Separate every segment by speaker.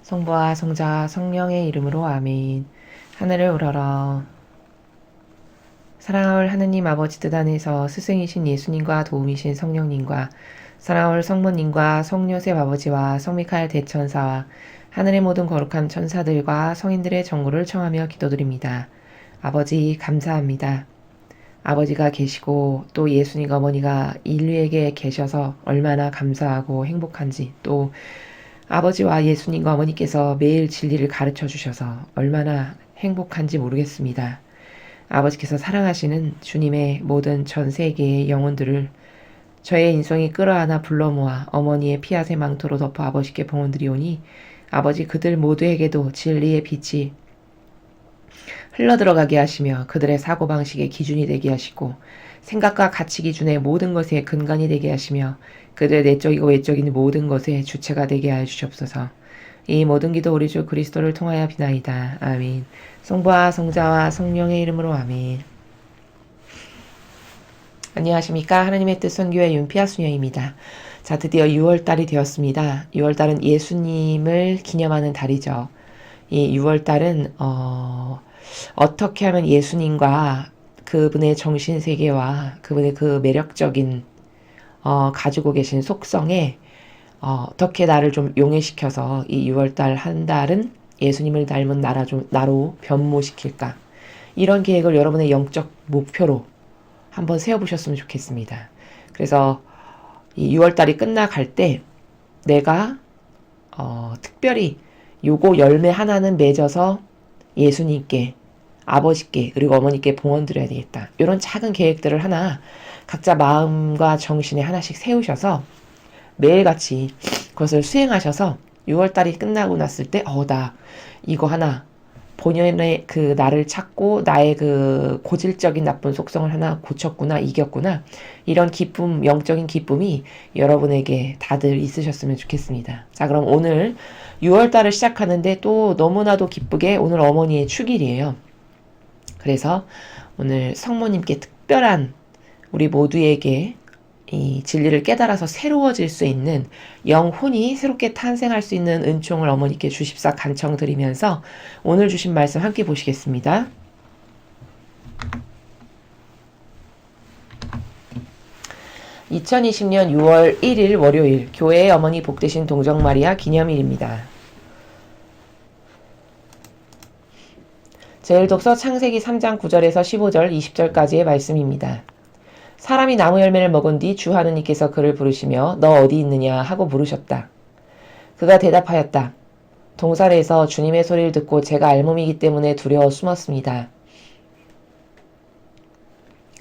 Speaker 1: 성부와 성자와 성령의 이름으로 아멘. 하늘을 우러러 사랑하올 하느님 아버지 뜻 안에서 스승이신 예수님과 도움이신 성령님과 사랑하올 성모님과 성요셉 아버지와 성미카엘 대천사와 하늘의 모든 거룩한 천사들과 성인들의 정고를 청하며 기도드립니다. 아버지 감사합니다. 아버지가 계시고 또 예수님 어머니가 인류에게 계셔서 얼마나 감사하고 행복한지, 또 아버지와 예수님과 어머니께서 매일 진리를 가르쳐 주셔서 얼마나 행복한지 모르겠습니다. 아버지께서 사랑하시는 주님의 모든 전 세계의 영혼들을 저의 인성이 끌어안아 불러 모아 어머니의 피아새 망토로 덮어 아버지께 봉헌드리오니 아버지 그들 모두에게도 진리의 빛이 흘러들어가게 하시며 그들의 사고방식의 기준이 되게 하시고 생각과 가치 기준의 모든 것의 근간이 되게 하시며 그들의 내적이고 외적인 모든 것의 주체가 되게 하여 주시옵소서. 이 모든 기도 우리 주 그리스도를 통하여 비나이다. 아멘. 성부와 성자와 성령의 이름으로 아멘. 안녕하십니까. 하나님의 뜻 선교회 윤피아 수녀입니다. 자, 드디어 6월달이 되었습니다. 6월달은 예수님을 기념하는 달이죠. 이 6월달은 어떻게 하면 예수님과 그분의 정신세계와 그분의 그 매력적인 가지고 계신 속성에 어떻게 나를 좀 용해시켜서 이 6월달 한 달은 예수님을 닮은 나로 변모시킬까, 이런 계획을 여러분의 영적 목표로 한번 세워보셨으면 좋겠습니다. 그래서 이 6월달이 끝나갈 때 내가 특별히 요거 열매 하나는 맺어서 예수님께, 아버지께, 그리고 어머니께 봉헌드려야 되겠다, 이런 작은 계획들을 하나 각자 마음과 정신에 하나씩 세우셔서 매일같이 그것을 수행하셔서 6월달이 끝나고 났을 때 나 이거 하나, 본연의 그 나를 찾고 나의 그 고질적인 나쁜 속성을 하나 고쳤구나, 이겼구나, 이런 기쁨, 영적인 기쁨이 여러분에게 다들 있으셨으면 좋겠습니다. 자, 그럼 오늘 6월달을 시작하는데 또 너무나도 기쁘게 오늘 어머니의 축일이에요. 그래서 오늘 성모님께 특별한, 우리 모두에게 이 진리를 깨달아서 새로워질 수 있는, 영혼이 새롭게 탄생할 수 있는 은총을 어머니께 주십사 간청드리면서 오늘 주신 말씀 함께 보시겠습니다. (2020년 6월 1일) 월요일, 교회의 어머니 복되신 동정마리아 기념일입니다. 제1독서 창세기 3장 9절에서 15절 20절까지의 말씀입니다. 사람이 나무 열매를 먹은 뒤 주 하느님께서 그를 부르시며 너 어디 있느냐 하고 물으셨다. 그가 대답하였다. 동산에서 주님의 소리를 듣고 제가 알몸이기 때문에 두려워 숨었습니다.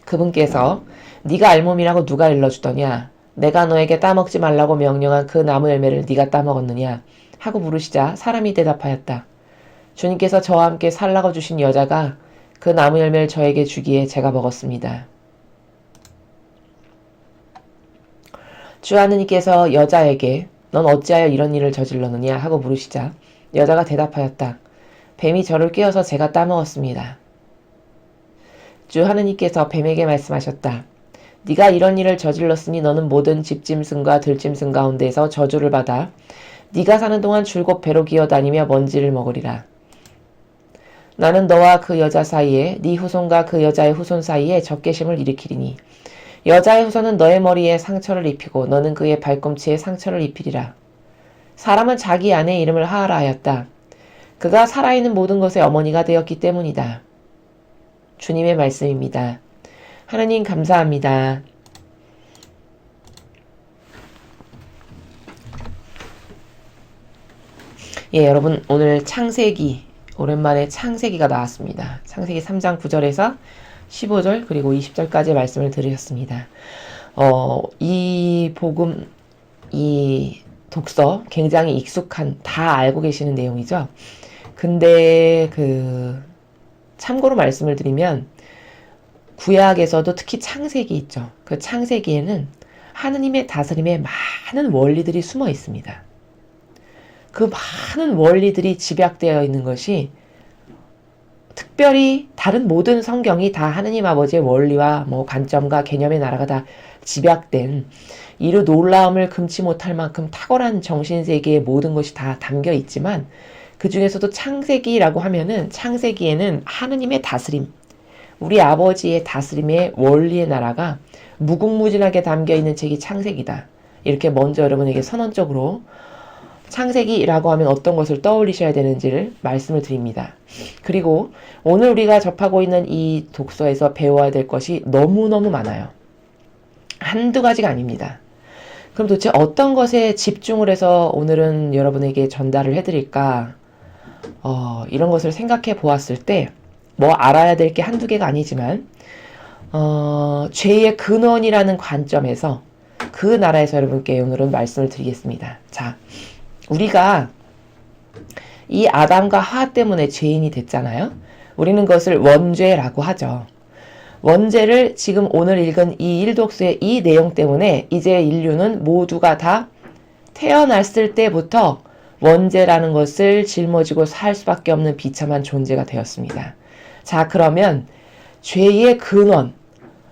Speaker 1: 그분께서 네가 알몸이라고 누가 일러주더냐? 내가 너에게 따먹지 말라고 명령한 그 나무 열매를 네가 따먹었느냐? 하고 물으시자 사람이 대답하였다. 주님께서 저와 함께 살라고 주신 여자가 그 나무 열매를 저에게 주기에 제가 먹었습니다. 주 하느님께서 여자에게 넌 어찌하여 이런 일을 저질렀느냐 하고 물으시자 여자가 대답하였다. 뱀이 저를 꿰어서 제가 따먹었습니다. 주 하느님께서 뱀에게 말씀하셨다. 네가 이런 일을 저질렀으니 너는 모든 집짐승과 들짐승 가운데에서 저주를 받아 네가 사는 동안 줄곧 배로 기어다니며 먼지를 먹으리라. 나는 너와 그 여자 사이에 네 후손과 그 여자의 후손 사이에 적개심을 일으키리니 여자의 후손은 너의 머리에 상처를 입히고 너는 그의 발꿈치에 상처를 입히리라. 사람은 자기 아내의 이름을 하하라 하였다. 그가 살아있는 모든 것의 어머니가 되었기 때문이다. 주님의 말씀입니다. 하나님 감사합니다. 예, 여러분 오늘 창세기, 오랜만에 창세기가 나왔습니다. 창세기 3장 9절에서 15절 그리고 20절까지 말씀을 들으셨습니다. 이 복음, 이 독서 굉장히 익숙한, 다 알고 계시는 내용이죠. 근데 참고로 말씀을 드리면 구약에서도 특히 창세기 있죠. 그 창세기에는 하느님의 다스림에 많은 원리들이 숨어 있습니다. 그 많은 원리들이 집약되어 있는 것이, 특별히 다른 모든 성경이 다 하느님 아버지의 원리와 관점과 개념의 나라가 다 집약된 이루 놀라움을 금치 못할 만큼 탁월한 정신세계의 모든 것이 다 담겨 있지만 그 중에서도 창세기라고 하면은 창세기에는 하느님의 다스림, 우리 아버지의 다스림의 원리의 나라가 무궁무진하게 담겨 있는 책이 창세기다. 이렇게 먼저 여러분에게 선언적으로 창세기라고 하면 어떤 것을 떠올리셔야 되는지를 말씀을 드립니다. 그리고 오늘 우리가 접하고 있는 이 독서에서 배워야 될 것이 너무너무 많아요. 한두 가지가 아닙니다. 그럼 도대체 어떤 것에 집중을 해서 오늘은 여러분에게 전달을 해드릴까? 이런 것을 생각해 보았을 때 뭐 알아야 될 게 한두 개가 아니지만 죄의 근원이라는 관점에서 그 나라에서 여러분께 오늘은 말씀을 드리겠습니다. 자, 우리가 이 아담과 하와 때문에 죄인이 됐잖아요. 우리는 그것을 원죄라고 하죠. 원죄를 지금 오늘 읽은 이 1독서의 이 내용 때문에 이제 인류는 모두가 다 태어났을 때부터 원죄라는 것을 짊어지고 살 수밖에 없는 비참한 존재가 되었습니다. 자, 그러면 죄의 근원,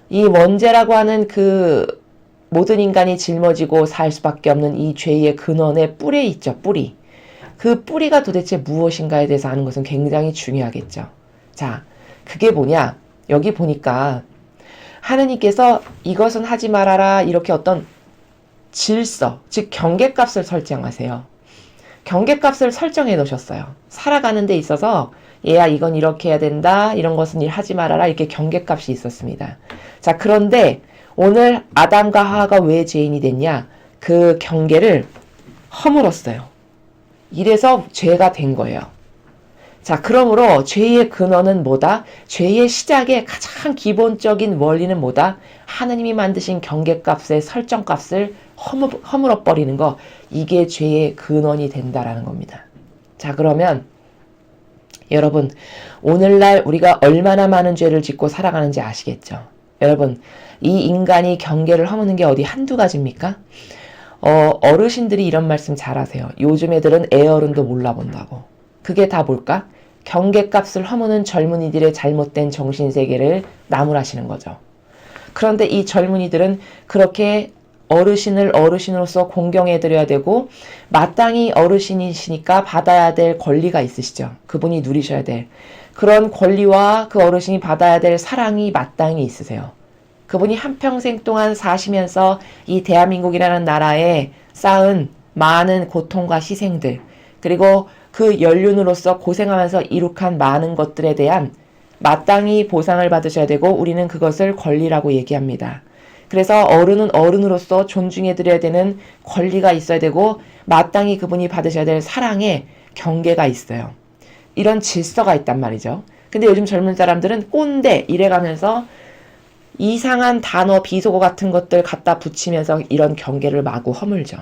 Speaker 1: 이 원죄라고 하는 그 모든 인간이 짊어지고 살 수밖에 없는 이 죄의 근원의 뿌리에 있죠, 뿌리. 그 뿌리가 도대체 무엇인가에 대해서 아는 것은 굉장히 중요하겠죠. 자, 그게 뭐냐? 여기 보니까 하느님께서 이것은 하지 말아라 이렇게 어떤 질서, 즉 경계값을 설정하세요. 경계값을 설정해 놓으셨어요. 살아가는 데 있어서 얘야 이건 이렇게 해야 된다, 이런 것은 하지 말아라, 이렇게 경계값이 있었습니다. 자, 그런데 오늘 아담과 하와가 왜 죄인이 됐냐? 그 경계를 허물었어요. 이래서 죄가 된 거예요. 자, 그러므로 죄의 근원은 뭐다? 죄의 시작의 가장 기본적인 원리는 뭐다? 하느님이 만드신 경계값의 설정값을 허물어버리는 거, 이게 죄의 근원이 된다라는 겁니다. 자, 그러면 여러분, 오늘날 우리가 얼마나 많은 죄를 짓고 살아가는지 아시겠죠? 여러분, 이 인간이 경계를 허무는 게 어디 한두 가지입니까? 어르신들이 이런 말씀 잘하세요. 요즘 애들은 애어른도 몰라본다고. 그게 다 뭘까? 경계값을 허무는 젊은이들의 잘못된 정신세계를 나무라시는 거죠. 그런데 이 젊은이들은 그렇게 어르신을 어르신으로서 공경해드려야 되고 마땅히 어르신이시니까 받아야 될 권리가 있으시죠. 그분이 누리셔야 될 그런 권리와 그 어르신이 받아야 될 사랑이 마땅히 있으세요. 그분이 한평생 동안 사시면서 이 대한민국이라는 나라에 쌓은 많은 고통과 희생들, 그리고 그 연륜으로서 고생하면서 이룩한 많은 것들에 대한 마땅히 보상을 받으셔야 되고 우리는 그것을 권리라고 얘기합니다. 그래서 어른은 어른으로서 존중해드려야 되는 권리가 있어야 되고 마땅히 그분이 받으셔야 될 사랑의 경계가 있어요. 이런 질서가 있단 말이죠. 근데 요즘 젊은 사람들은 꼰대 이래가면서 이상한 단어, 비속어 같은 것들 갖다 붙이면서 이런 경계를 마구 허물죠.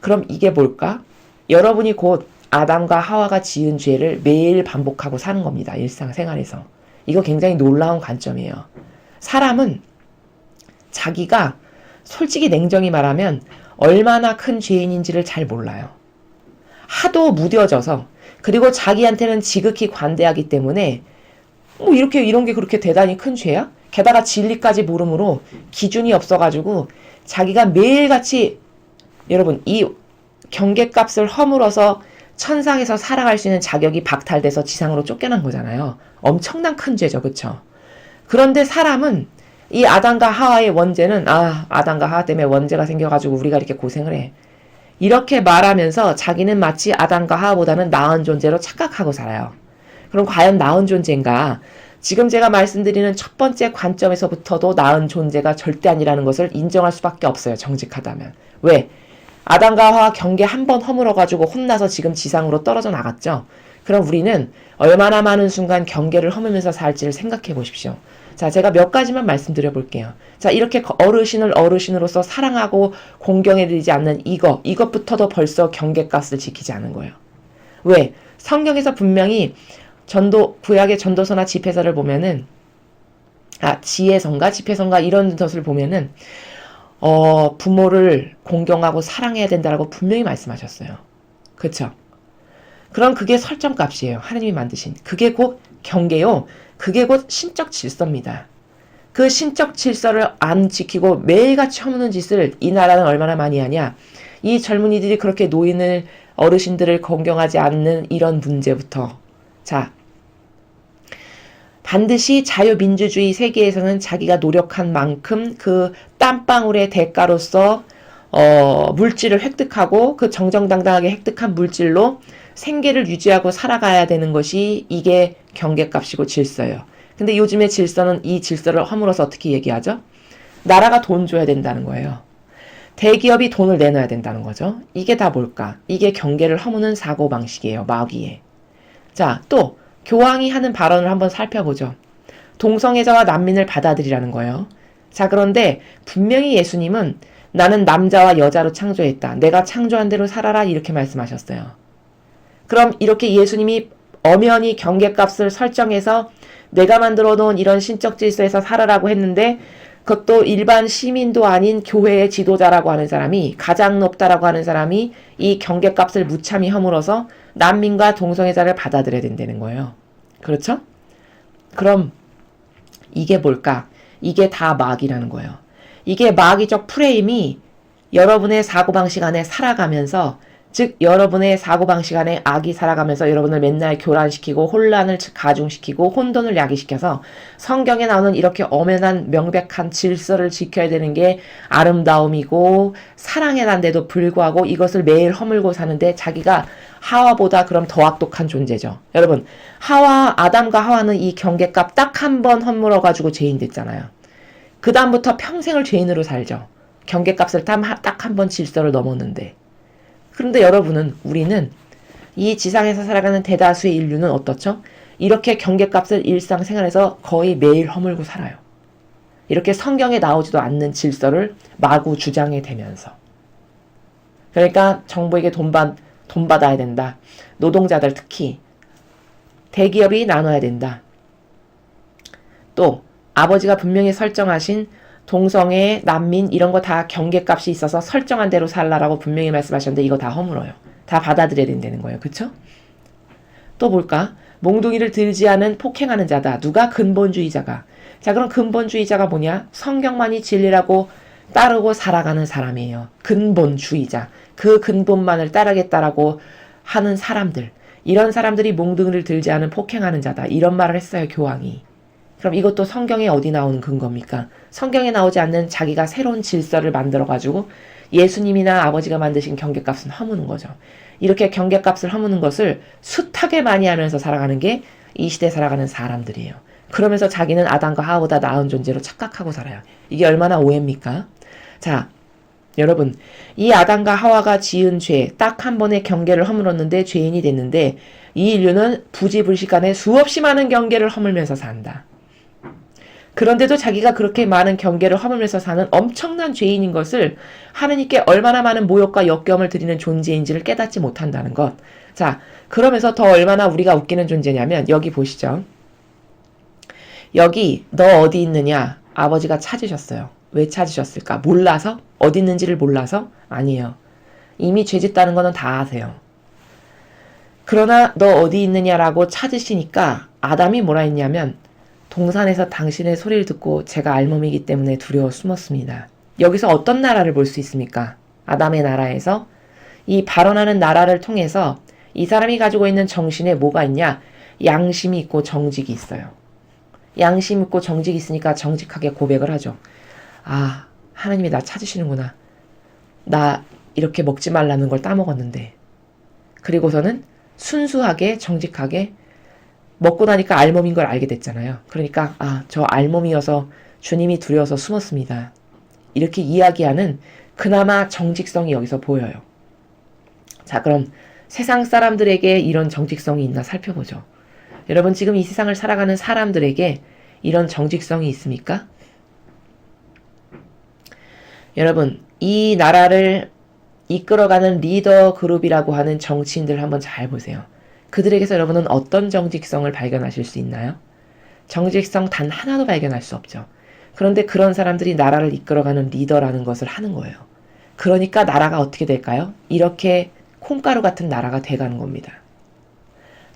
Speaker 1: 그럼 이게 뭘까? 여러분이 곧 아담과 하와가 지은 죄를 매일 반복하고 사는 겁니다. 일상생활에서. 이거 굉장히 놀라운 관점이에요. 사람은 자기가 솔직히 냉정히 말하면 얼마나 큰 죄인인지를 잘 몰라요. 하도 무뎌져서, 그리고 자기한테는 지극히 관대하기 때문에 이런 게 그렇게 대단히 큰 죄야? 게다가 진리까지 모름으로 기준이 없어가지고 자기가 매일같이, 여러분, 이 경계값을 허물어서 천상에서 살아갈 수 있는 자격이 박탈돼서 지상으로 쫓겨난 거잖아요. 엄청난 큰 죄죠. 그쵸? 그런데 사람은 이 아담과 하와의 원죄는 아담과 하와 때문에 원죄가 생겨가지고 우리가 이렇게 고생을 해. 이렇게 말하면서 자기는 마치 아담과 하와보다는 나은 존재로 착각하고 살아요. 그럼 과연 나은 존재인가? 지금 제가 말씀드리는 첫 번째 관점에서부터도 나은 존재가 절대 아니라는 것을 인정할 수밖에 없어요. 정직하다면. 왜? 아담과 하와 경계 한 번 허물어가지고 혼나서 지금 지상으로 떨어져 나갔죠. 그럼 우리는 얼마나 많은 순간 경계를 허물면서 살지를 생각해 보십시오. 자, 제가 몇 가지만 말씀드려 볼게요. 자, 이렇게 어르신을 어르신으로서 사랑하고 공경해드리지 않는 이것부터도 벌써 경계값을 지키지 않은 거예요. 왜? 성경에서 분명히 구약의 전도서나 집회서를 보면은, 지혜성가 집회성가 이런 것을 보면은, 부모를 공경하고 사랑해야 된다라고 분명히 말씀하셨어요. 그쵸? 그럼 그게 설정값이에요. 하나님이 만드신. 그게 곧 경계요. 그게 곧 신적 질서입니다. 그 신적 질서를 안 지키고 매일같이 허무는 짓을 이 나라는 얼마나 많이 하냐. 이 젊은이들이 그렇게 노인을 어르신들을 공경하지 않는 이런 문제부터. 자, 반드시 자유민주주의 세계에서는 자기가 노력한 만큼 그 땀방울의 대가로서 물질을 획득하고 그 정정당당하게 획득한 물질로 생계를 유지하고 살아가야 되는 것이 이게 경계값이고 질서예요. 근데 요즘의 질서는 이 질서를 허물어서 어떻게 얘기하죠? 나라가 돈 줘야 된다는 거예요. 대기업이 돈을 내놔야 된다는 거죠. 이게 다 뭘까? 이게 경계를 허무는 사고방식이에요. 마귀에. 자, 또 교황이 하는 발언을 한번 살펴보죠. 동성애자와 난민을 받아들이라는 거예요. 자, 그런데 분명히 예수님은 나는 남자와 여자로 창조했다. 내가 창조한 대로 살아라 이렇게 말씀하셨어요. 그럼 이렇게 예수님이 엄연히 경계값을 설정해서 내가 만들어 놓은 이런 신적 질서에서 살아라고 했는데 그것도 일반 시민도 아닌 교회의 지도자라고 하는 사람이 가장 높다라고 하는 사람이 이 경계값을 무참히 허물어서 난민과 동성애자를 받아들여야 된다는 거예요. 그렇죠? 그럼 이게 뭘까? 이게 다 마귀라는 거예요. 이게 마귀적 프레임이 여러분의 사고방식 안에 살아가면서 즉 여러분의 사고방식 안에 악이 살아가면서 여러분을 맨날 교란시키고 혼란을 가중시키고 혼돈을 야기시켜서 성경에 나오는 이렇게 엄연한 명백한 질서를 지켜야 되는 게 아름다움이고 사랑이란데도 불구하고 이것을 매일 허물고 사는데 자기가 하와보다 그럼 더 악독한 존재죠. 여러분 아담과 하와는 이 경계값 딱 한 번 허물어가지고 죄인 됐잖아요. 그 다음부터 평생을 죄인으로 살죠. 경계값을 딱 한 번 질서를 넘었는데 그런데 우리는 이 지상에서 살아가는 대다수의 인류는 어떻죠? 이렇게 경계값을 일상생활에서 거의 매일 허물고 살아요. 이렇게 성경에 나오지도 않는 질서를 마구 주장해 대면서. 그러니까 정부에게 돈 받아야 된다. 노동자들 특히. 대기업이 나눠야 된다. 또 아버지가 분명히 설정하신 동성애, 난민 이런 거 다 경계값이 있어서 설정한 대로 살라라고 분명히 말씀하셨는데 이거 다 허물어요. 다 받아들여야 된다는 거예요. 그쵸? 또 볼까? 몽둥이를 들지 않은 폭행하는 자다. 누가? 근본주의자가. 자, 그럼 근본주의자가 뭐냐? 성경만이 진리라고 따르고 살아가는 사람이에요. 근본주의자. 그 근본만을 따르겠다라고 하는 사람들. 이런 사람들이 몽둥이를 들지 않은 폭행하는 자다. 이런 말을 했어요. 교황이. 그럼 이것도 성경에 어디 나오는 근거입니까? 성경에 나오지 않는 자기가 새로운 질서를 만들어가지고 예수님이나 아버지가 만드신 경계값은 허무는 거죠. 이렇게 경계값을 허무는 것을 숱하게 많이 하면서 살아가는 게 이 시대에 살아가는 사람들이에요. 그러면서 자기는 아담과 하와보다 나은 존재로 착각하고 살아요. 이게 얼마나 오해입니까? 자, 여러분 이 아담과 하와가 지은 죄 딱 한 번의 경계를 허물었는데 죄인이 됐는데 이 인류는 부지불식간에 수없이 많은 경계를 허물면서 산다. 그런데도 자기가 그렇게 많은 경계를 허물면서 사는 엄청난 죄인인 것을 하느님께 얼마나 많은 모욕과 역경을 드리는 존재인지를 깨닫지 못한다는 것. 자, 그러면서 더 얼마나 우리가 웃기는 존재냐면 여기 보시죠. 여기 너 어디 있느냐? 아버지가 찾으셨어요. 왜 찾으셨을까? 몰라서? 어디 있는지를 몰라서? 아니에요. 이미 죄짓다는 거는 다 아세요. 그러나 너 어디 있느냐라고 찾으시니까 아담이 뭐라 했냐면 동산에서 당신의 소리를 듣고 제가 알몸이기 때문에 두려워 숨었습니다. 여기서 어떤 나라를 볼 수 있습니까? 아담의 나라에서 이 발언하는 나라를 통해서 이 사람이 가지고 있는 정신에 뭐가 있냐? 양심이 있고 정직이 있어요. 양심 있고 정직이 있으니까 정직하게 고백을 하죠. 아, 하나님이 나 찾으시는구나. 나 이렇게 먹지 말라는 걸 따먹었는데. 그리고서는 순수하게 정직하게 먹고 나니까 알몸인 걸 알게 됐잖아요. 그러니까 저 알몸이어서 주님이 두려워서 숨었습니다. 이렇게 이야기하는 그나마 정직성이 여기서 보여요. 자, 그럼 세상 사람들에게 이런 정직성이 있나 살펴보죠. 여러분 지금 이 세상을 살아가는 사람들에게 이런 정직성이 있습니까? 여러분 이 나라를 이끌어가는 리더 그룹이라고 하는 정치인들 한번 잘 보세요. 그들에게서 여러분은 어떤 정직성을 발견하실 수 있나요? 정직성 단 하나도 발견할 수 없죠. 그런데 그런 사람들이 나라를 이끌어가는 리더라는 것을 하는 거예요. 그러니까 나라가 어떻게 될까요? 이렇게 콩가루 같은 나라가 돼가는 겁니다.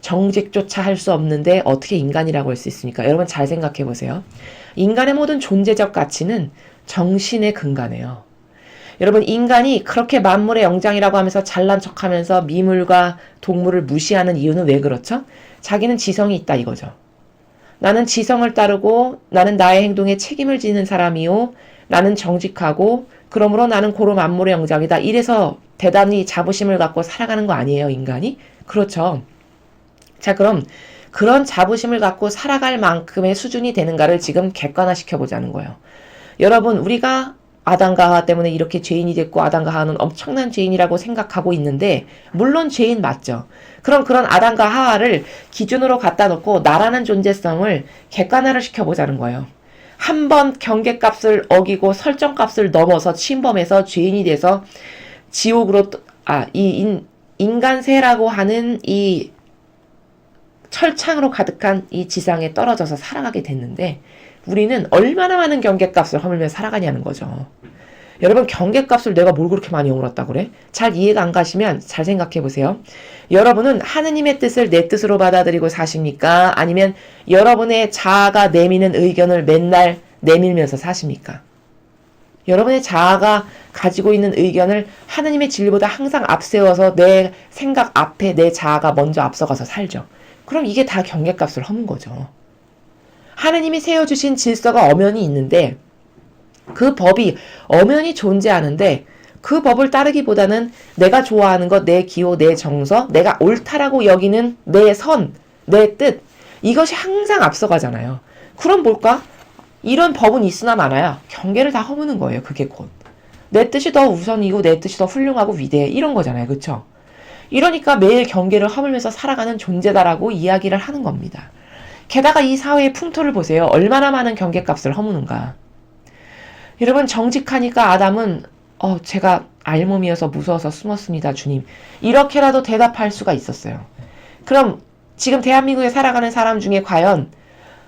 Speaker 1: 정직조차 할 수 없는데 어떻게 인간이라고 할 수 있습니까? 여러분 잘 생각해 보세요. 인간의 모든 존재적 가치는 정신에 근간해요. 여러분 인간이 그렇게 만물의 영장이라고 하면서 잘난 척하면서 미물과 동물을 무시하는 이유는 왜 그렇죠? 자기는 지성이 있다 이거죠. 나는 지성을 따르고 나는 나의 행동에 책임을 지는 사람이요. 나는 정직하고 그러므로 나는 고로 만물의 영장이다. 이래서 대단히 자부심을 갖고 살아가는 거 아니에요, 인간이? 그렇죠. 자, 그럼 그런 자부심을 갖고 살아갈 만큼의 수준이 되는가를 지금 객관화시켜 보자는 거예요. 여러분, 우리가 아담과 하와 때문에 이렇게 죄인이 됐고 아담과 하와는 엄청난 죄인이라고 생각하고 있는데 물론 죄인 맞죠. 그럼 그런 아담과 하와를 기준으로 갖다 놓고 나라는 존재성을 객관화를 시켜보자는 거예요. 한 번 경계값을 어기고 설정값을 넘어서 침범해서 죄인이 돼서 지옥으로 인간세라고 하는 이 철창으로 가득한 이 지상에 떨어져서 살아가게 됐는데 우리는 얼마나 많은 경계값을 허물며 살아가냐는 거죠. 여러분 경계값을 내가 뭘 그렇게 많이 허물었다고 그래? 잘 이해가 안 가시면 잘 생각해 보세요. 여러분은 하느님의 뜻을 내 뜻으로 받아들이고 사십니까? 아니면 여러분의 자아가 내미는 의견을 맨날 내밀면서 사십니까? 여러분의 자아가 가지고 있는 의견을 하느님의 진리보다 항상 앞세워서 내 생각 앞에 내 자아가 먼저 앞서가서 살죠. 그럼 이게 다 경계값을 허문 거죠. 하느님이 세워주신 질서가 엄연히 있는데 그 법이 엄연히 존재하는데 그 법을 따르기보다는 내가 좋아하는 것, 내 기호, 내 정서, 내가 옳다라고 여기는 내 선, 내 뜻 이것이 항상 앞서가잖아요. 그럼 뭘까? 이런 법은 있으나 마나야 경계를 다 허무는 거예요. 그게 곧. 내 뜻이 더 우선이고 내 뜻이 더 훌륭하고 위대해 이런 거잖아요. 그렇죠? 이러니까 매일 경계를 허물면서 살아가는 존재다라고 이야기를 하는 겁니다. 게다가 이 사회의 풍토를 보세요. 얼마나 많은 경계값을 허무는가. 여러분 정직하니까 아담은 제가 알몸이어서 무서워서 숨었습니다. 주님. 이렇게라도 대답할 수가 있었어요. 그럼 지금 대한민국에 살아가는 사람 중에 과연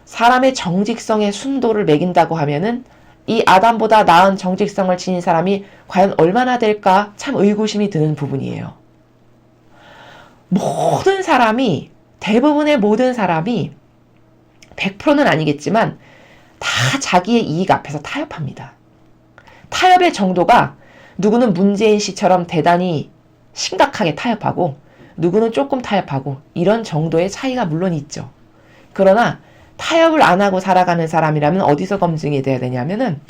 Speaker 1: 사람의 정직성의 순도를 매긴다고 하면은 이 아담보다 나은 정직성을 지닌 사람이 과연 얼마나 될까 참 의구심이 드는 부분이에요. 대부분의 모든 사람이 100%는 아니겠지만 다 자기의 이익 앞에서 타협합니다. 타협의 정도가 누구는 문재인 씨처럼 대단히 심각하게 타협하고 누구는 조금 타협하고 이런 정도의 차이가 물론 있죠. 그러나 타협을 안 하고 살아가는 사람이라면 어디서 검증이 돼야 되냐면은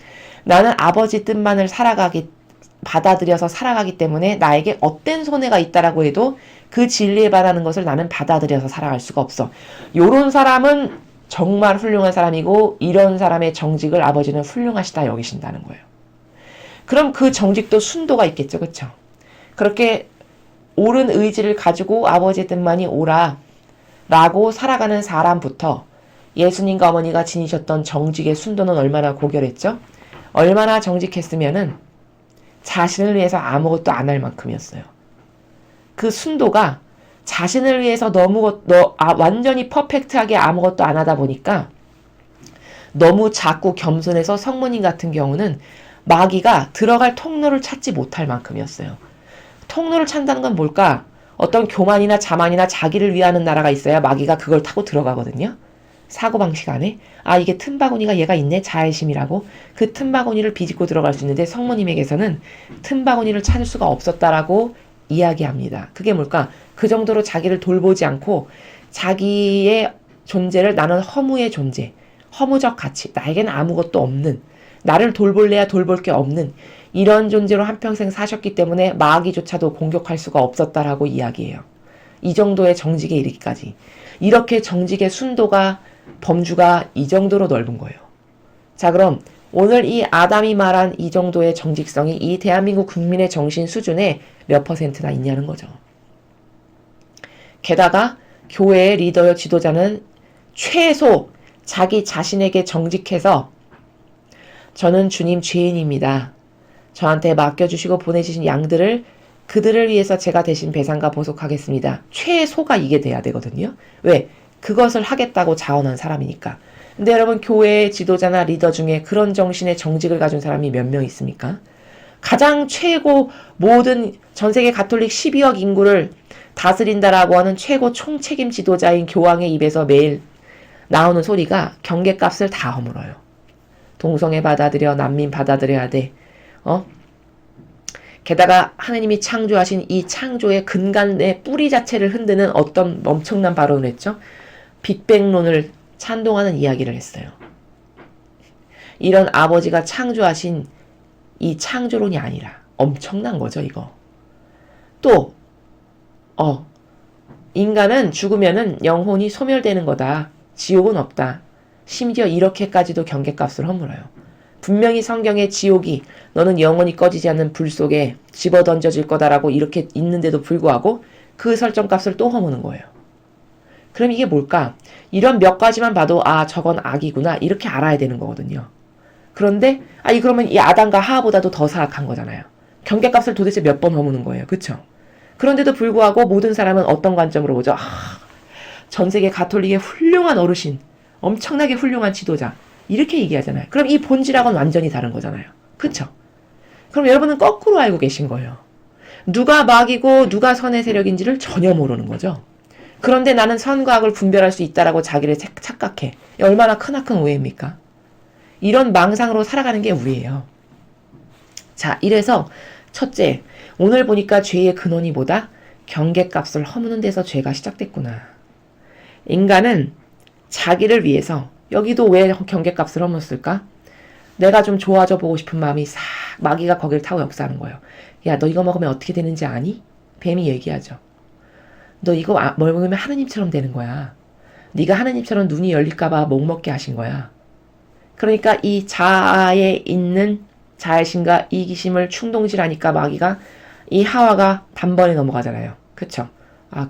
Speaker 1: 나는 아버지 뜻만을 받아들여서 살아가기 때문에 나에게 어떤 손해가 있다라고 해도 그 진리에 반하는 것을 나는 받아들여서 살아갈 수가 없어. 요런 사람은 정말 훌륭한 사람이고 이런 사람의 정직을 아버지는 훌륭하시다 여기신다는 거예요. 그럼 그 정직도 순도가 있겠죠. 그렇죠? 그렇게 옳은 의지를 가지고 아버지의 뜻만이 옳아 라고 살아가는 사람부터 예수님과 어머니가 지니셨던 정직의 순도는 얼마나 고결했죠? 얼마나 정직했으면은 자신을 위해서 아무것도 안 할 만큼이었어요. 그 순도가 자신을 위해서 완전히 퍼펙트하게 아무것도 안 하다 보니까 너무 작고 겸손해서 성모님 같은 경우는 마귀가 들어갈 통로를 찾지 못할 만큼이었어요. 통로를 찾는다는 건 뭘까? 어떤 교만이나 자만이나 자기를 위하는 나라가 있어야 마귀가 그걸 타고 들어가거든요. 사고방식 안에 이게 틈바구니가 얘가 있네 자애심이라고 그 틈바구니를 비집고 들어갈 수 있는데 성모님에게서는 틈바구니를 찾을 수가 없었다라고 이야기합니다. 그게 뭘까? 그 정도로 자기를 돌보지 않고 자기의 존재를 나는 허무의 존재, 허무적 가치, 나에게는 아무것도 없는 나를 돌볼래야 돌볼 게 없는 이런 존재로 한평생 사셨기 때문에 마귀조차도 공격할 수가 없었다라고 이야기해요. 이 정도의 정직에 이르기까지. 이렇게 정직의 순도가 범주가 이 정도로 넓은 거예요. 자, 그럼 오늘 이 아담이 말한 이 정도의 정직성이 이 대한민국 국민의 정신 수준에 몇 퍼센트나 있냐는 거죠. 게다가 교회의 리더여 지도자는 최소 자기 자신에게 정직해서 저는 주님 죄인입니다. 저한테 맡겨주시고 보내주신 양들을 그들을 위해서 제가 대신 배상과 보속하겠습니다. 최소가 이게 돼야 되거든요. 왜? 그것을 하겠다고 자원한 사람이니까. 근데 여러분 교회의 지도자나 리더 중에 그런 정신의 정직을 가진 사람이 몇 명 있습니까? 가장 최고 모든 전세계 가톨릭 12억 인구를 다스린다라고 하는 최고 총책임 지도자인 교황의 입에서 매일 나오는 소리가 경계값을 다 허물어요. 동성애 받아들여, 난민 받아들여야 돼. 게다가 하나님이 창조하신 이 창조의 근간의 뿌리 자체를 흔드는 어떤 엄청난 발언을 했죠. 빅뱅론을 찬동하는 이야기를 했어요. 이런 아버지가 창조하신 이 창조론이 아니라 엄청난 거죠, 이거. 또 인간은 죽으면은 영혼이 소멸되는 거다. 지옥은 없다. 심지어 이렇게까지도 경계값을 허물어요. 분명히 성경에 지옥이 너는 영원히 꺼지지 않는 불 속에 집어던져질 거다라고 이렇게 있는데도 불구하고 그 설정값을 또 허무는 거예요. 그럼 이게 뭘까? 이런 몇 가지만 봐도 저건 악이구나 이렇게 알아야 되는 거거든요. 그런데 그러면 이 아담과 하와보다도 더 사악한 거잖아요. 경계값을 도대체 몇 번 허무는 거예요. 그쵸? 그런데도 불구하고 모든 사람은 어떤 관점으로 보죠? 전 세계 가톨릭의 훌륭한 어르신, 엄청나게 훌륭한 지도자 이렇게 얘기하잖아요. 그럼 이 본질하고는 완전히 다른 거잖아요. 그쵸? 그럼 여러분은 거꾸로 알고 계신 거예요. 누가 마귀고 누가 선의 세력인지를 전혀 모르는 거죠. 그런데 나는 선과 악을 분별할 수 있다라고 자기를 착각해. 얼마나 크나큰 오해입니까? 이런 망상으로 살아가는 게 우리예요. 자, 이래서 첫째, 오늘 보니까 죄의 근원이 뭐다? 경계값을 허무는 데서 죄가 시작됐구나. 인간은 자기를 위해서 여기도 왜 경계값을 허물었을까? 내가 좀 좋아져 보고 싶은 마음이 싹 마귀가 거기를 타고 역사하는 거예요. 야, 너 이거 먹으면 어떻게 되는지 아니? 뱀이 얘기하죠. 너 이거 먹으면 하느님처럼 되는 거야. 네가 하느님처럼 눈이 열릴까 봐 못 먹게 하신 거야. 그러니까 이 자아에 있는 자애심과 이기심을 충동질하니까 마귀가 이 하와가 단번에 넘어가잖아요. 그쵸?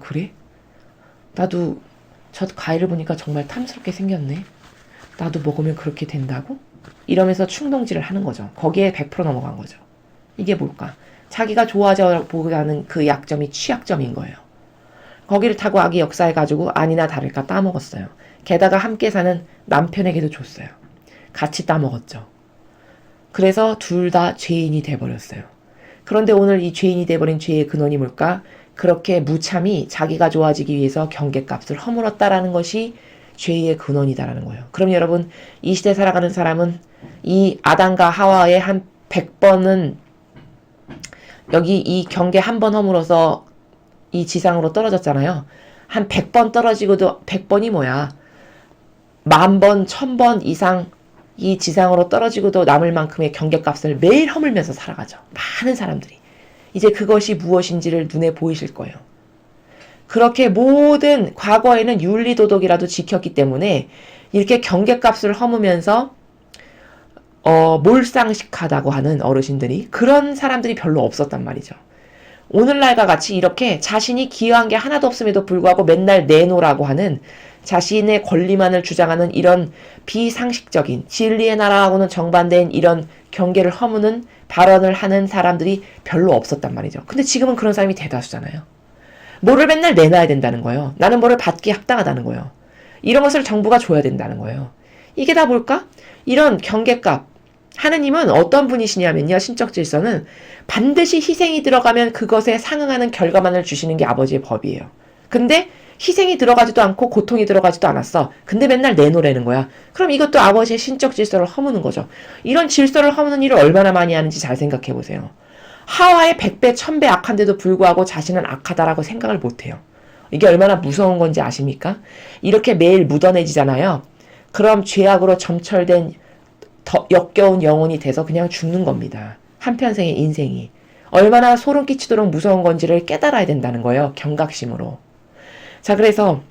Speaker 1: 그래? 나도 저 과일을 보니까 정말 탐스럽게 생겼네. 나도 먹으면 그렇게 된다고? 이러면서 충동질을 하는 거죠. 거기에 100% 넘어간 거죠. 이게 뭘까? 자기가 좋아져 보고자 하는 그 약점이 취약점인 거예요. 거기를 타고 악이 역사해가지고 아니나 다를까 따먹었어요. 게다가 함께 사는 남편에게도 줬어요. 같이 따먹었죠. 그래서 둘 다 죄인이 돼버렸어요. 그런데 오늘 이 죄인이 돼버린 죄의 근원이 뭘까? 그렇게 무참히 자기가 좋아지기 위해서 경계값을 허물었다라는 것이 죄의 근원이다라는 거예요. 그럼 여러분, 이 시대 살아가는 사람은 이 아담과 하와의 한 100번은 여기 이 경계 한 번 허물어서 이 지상으로 떨어졌잖아요. 한 100번 떨어지고도 100번이 뭐야? 10,000번, 1000번 이상 이 지상으로 떨어지고도 남을 만큼의 경계값을 매일 허물면서 살아가죠. 많은 사람들이. 이제 그것이 무엇인지를 눈에 보이실 거예요. 그렇게 모든 과거에는 윤리도덕이라도 지켰기 때문에 이렇게 경계값을 허무면서 몰상식하다고 하는 어르신들이 그런 사람들이 별로 없었단 말이죠. 오늘날과 같이 이렇게 자신이 기여한 게 하나도 없음에도 불구하고 맨날 내놓으라고 하는 자신의 권리만을 주장하는 이런 비상식적인 진리의 나라하고는 정반대인 이런 경계를 허무는 발언을 하는 사람들이 별로 없었단 말이죠. 근데 지금은 그런 사람이 대다수잖아요. 뭐를 맨날 내놔야 된다는 거예요. 나는 뭐를 받기에 합당하다는 거예요. 이런 것을 정부가 줘야 된다는 거예요. 이게 다 뭘까? 이런 경계값. 하느님은 어떤 분이시냐면요. 신적 질서는 반드시 희생이 들어가면 그것에 상응하는 결과만을 주시는 게 아버지의 법이에요. 근데 희생이 들어가지도 않고 고통이 들어가지도 않았어. 근데 맨날 내놓으라는 거야. 그럼 이것도 아버지의 신적 질서를 허무는 거죠. 이런 질서를 허무는 일을 얼마나 많이 하는지 잘 생각해 보세요. 하와의 100배, 1000배 악한데도 불구하고 자신은 악하다라고 생각을 못해요. 이게 얼마나 무서운 건지 아십니까? 이렇게 매일 묻어내지잖아요. 그럼 죄악으로 점철된 더 역겨운 영혼이 돼서 그냥 죽는 겁니다. 한평생의 인생이. 얼마나 소름 끼치도록 무서운 건지를 깨달아야 된다는 거예요. 경각심으로. 자, 그래서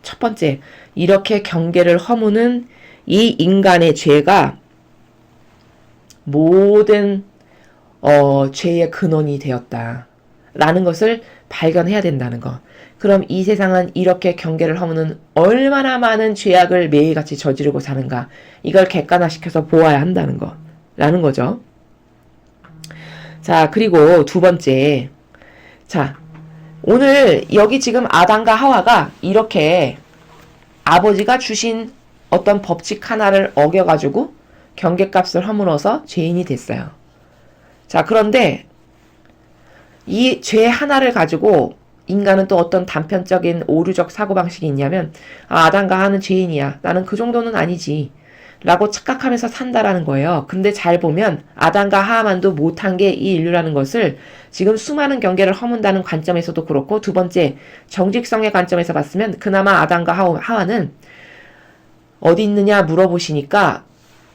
Speaker 1: 첫 번째, 이렇게 경계를 허무는 이 인간의 죄가 모든 죄의 근원이 되었다라는 것을 발견해야 된다는 것. 그럼 이 세상은 이렇게 경계를 허무는 얼마나 많은 죄악을 매일같이 저지르고 사는가. 이걸 객관화시켜서 보아야 한다는 것. 라는 거죠. 자, 그리고 두 번째. 자, 오늘 여기 지금 아담과 하와가 이렇게 아버지가 주신 어떤 법칙 하나를 어겨가지고 경계값을 허물어서 죄인이 됐어요. 자, 그런데 이 죄 하나를 가지고 인간은 또 어떤 단편적인 오류적 사고방식이 있냐면, 아, 아담과 하와는 죄인이야. 나는 그 정도는 아니지. 라고 착각하면서 산다라는 거예요. 근데 잘 보면 아담과 하와만도 못한 게 이 인류라는 것을 지금 수많은 경계를 허문다는 관점에서도 그렇고, 두 번째 정직성의 관점에서 봤으면 그나마 아담과 하와는 어디 있느냐 물어보시니까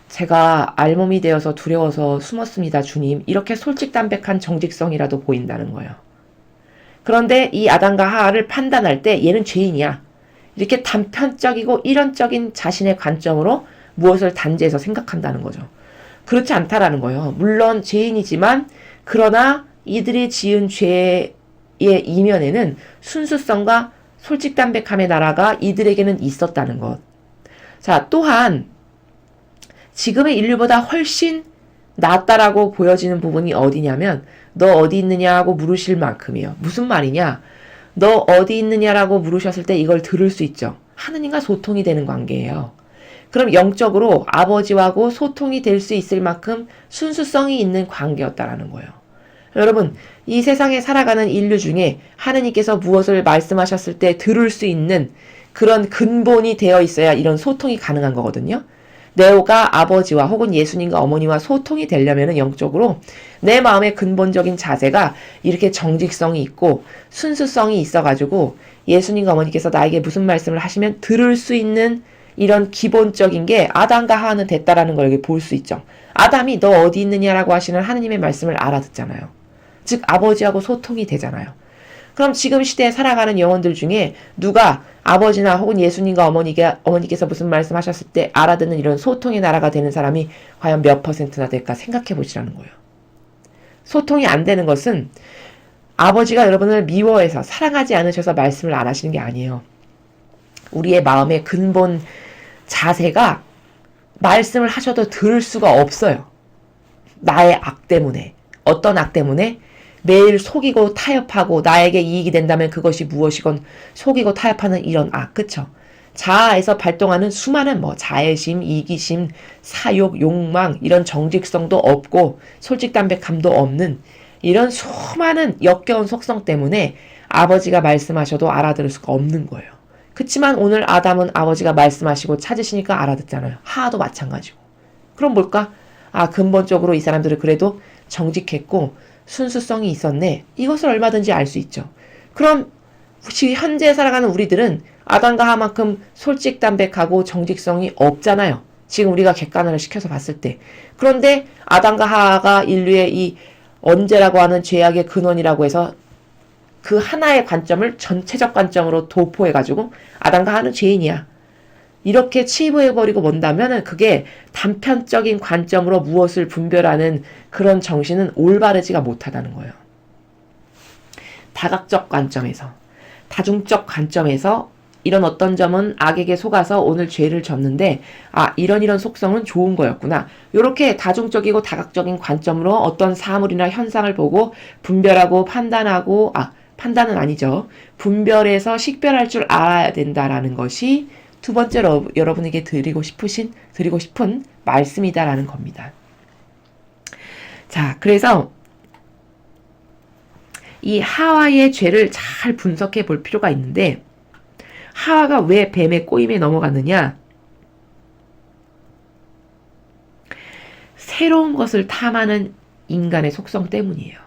Speaker 1: 제가 알몸이 되어서 두려워서 숨었습니다, 주님. 이렇게 솔직담백한 정직성이라도 보인다는 거예요. 그런데 이 아담과 하와를 판단할 때 얘는 죄인이야. 이렇게 단편적이고 일원적인 자신의 관점으로 무엇을 단죄해서 생각한다는 거죠. 그렇지 않다라는 거예요. 물론 죄인이지만 그러나 이들이 지은 죄의 이면에는 순수성과 솔직담백함의 나라가 이들에게는 있었다는 것. 자, 또한 지금의 인류보다 훨씬 낫다라고 보여지는 부분이 어디냐면, 너 어디 있느냐고 물으실 만큼이에요. 무슨 말이냐? 너 어디 있느냐라고 물으셨을 때 이걸 들을 수 있죠. 하느님과 소통이 되는 관계예요. 그럼 영적으로 아버지하고 소통이 될 수 있을 만큼 순수성이 있는 관계였다라는 거예요. 여러분, 이 세상에 살아가는 인류 중에 하느님께서 무엇을 말씀하셨을 때 들을 수 있는 그런 근본이 되어 있어야 이런 소통이 가능한 거거든요. 내가 아버지와 혹은 예수님과 어머니와 소통이 되려면 영적으로 내 마음의 근본적인 자세가 이렇게 정직성이 있고 순수성이 있어가지고 예수님과 어머니께서 나에게 무슨 말씀을 하시면 들을 수 있는 이런 기본적인 게 아담과 하와는 됐다라는 걸 여기 볼 수 있죠. 아담이 너 어디 있느냐라고 하시는 하느님의 말씀을 알아듣잖아요. 즉 아버지하고 소통이 되잖아요. 그럼 지금 시대에 살아가는 영혼들 중에 누가 아버지나 혹은 예수님과 어머니께서 무슨 말씀하셨을 때 알아듣는 이런 소통의 나라가 되는 사람이 과연 몇 퍼센트나 될까 생각해 보시라는 거예요. 소통이 안 되는 것은 아버지가 여러분을 미워해서 사랑하지 않으셔서 말씀을 안 하시는 게 아니에요. 우리의 마음의 근본 자세가 말씀을 하셔도 들을 수가 없어요. 나의 악 때문에. 어떤 악 때문에? 매일 속이고 타협하고 나에게 이익이 된다면 그것이 무엇이건 속이고 타협하는 이런 악, 그쵸? 자아에서 발동하는 수많은 자애심, 이기심, 사욕, 욕망, 이런 정직성도 없고 솔직담백함도 없는 이런 수많은 역겨운 속성 때문에 아버지가 말씀하셔도 알아들을 수가 없는 거예요. 그치만 오늘 아담은 아버지가 말씀하시고 찾으시니까 알아듣잖아요. 하와도 마찬가지고. 그럼 뭘까? 아, 근본적으로 이 사람들은 그래도 정직했고 순수성이 있었네. 이것을 얼마든지 알 수 있죠. 그럼 현재 살아가는 우리들은 아담과 하와만큼 솔직담백하고 정직성이 없잖아요. 지금 우리가 객관화를 시켜서 봤을 때. 그런데 아담과 하와가 인류의 이 언제라고 하는 죄악의 근원이라고 해서 그 하나의 관점을 전체적 관점으로 도포해가지고 아담과 하와는 죄인이야. 이렇게 치부해버리고 본다면 그게 단편적인 관점으로 무엇을 분별하는 그런 정신은 올바르지가 못하다는 거예요. 다각적 관점에서, 다중적 관점에서 이런 어떤 점은 악에게 속아서 오늘 죄를 졌는데 아, 이런 속성은 좋은 거였구나. 이렇게 다중적이고 다각적인 관점으로 어떤 사물이나 현상을 보고 분별하고 판단하고 판단은 아니죠. 분별해서 식별할 줄 알아야 된다라는 것이 두 번째로 여러분에게 드리고 싶은 말씀이다라는 겁니다. 자, 그래서 이 하와의 죄를 잘 분석해 볼 필요가 있는데 하와가 왜 뱀의 꼬임에 넘어갔느냐? 새로운 것을 탐하는 인간의 속성 때문이에요.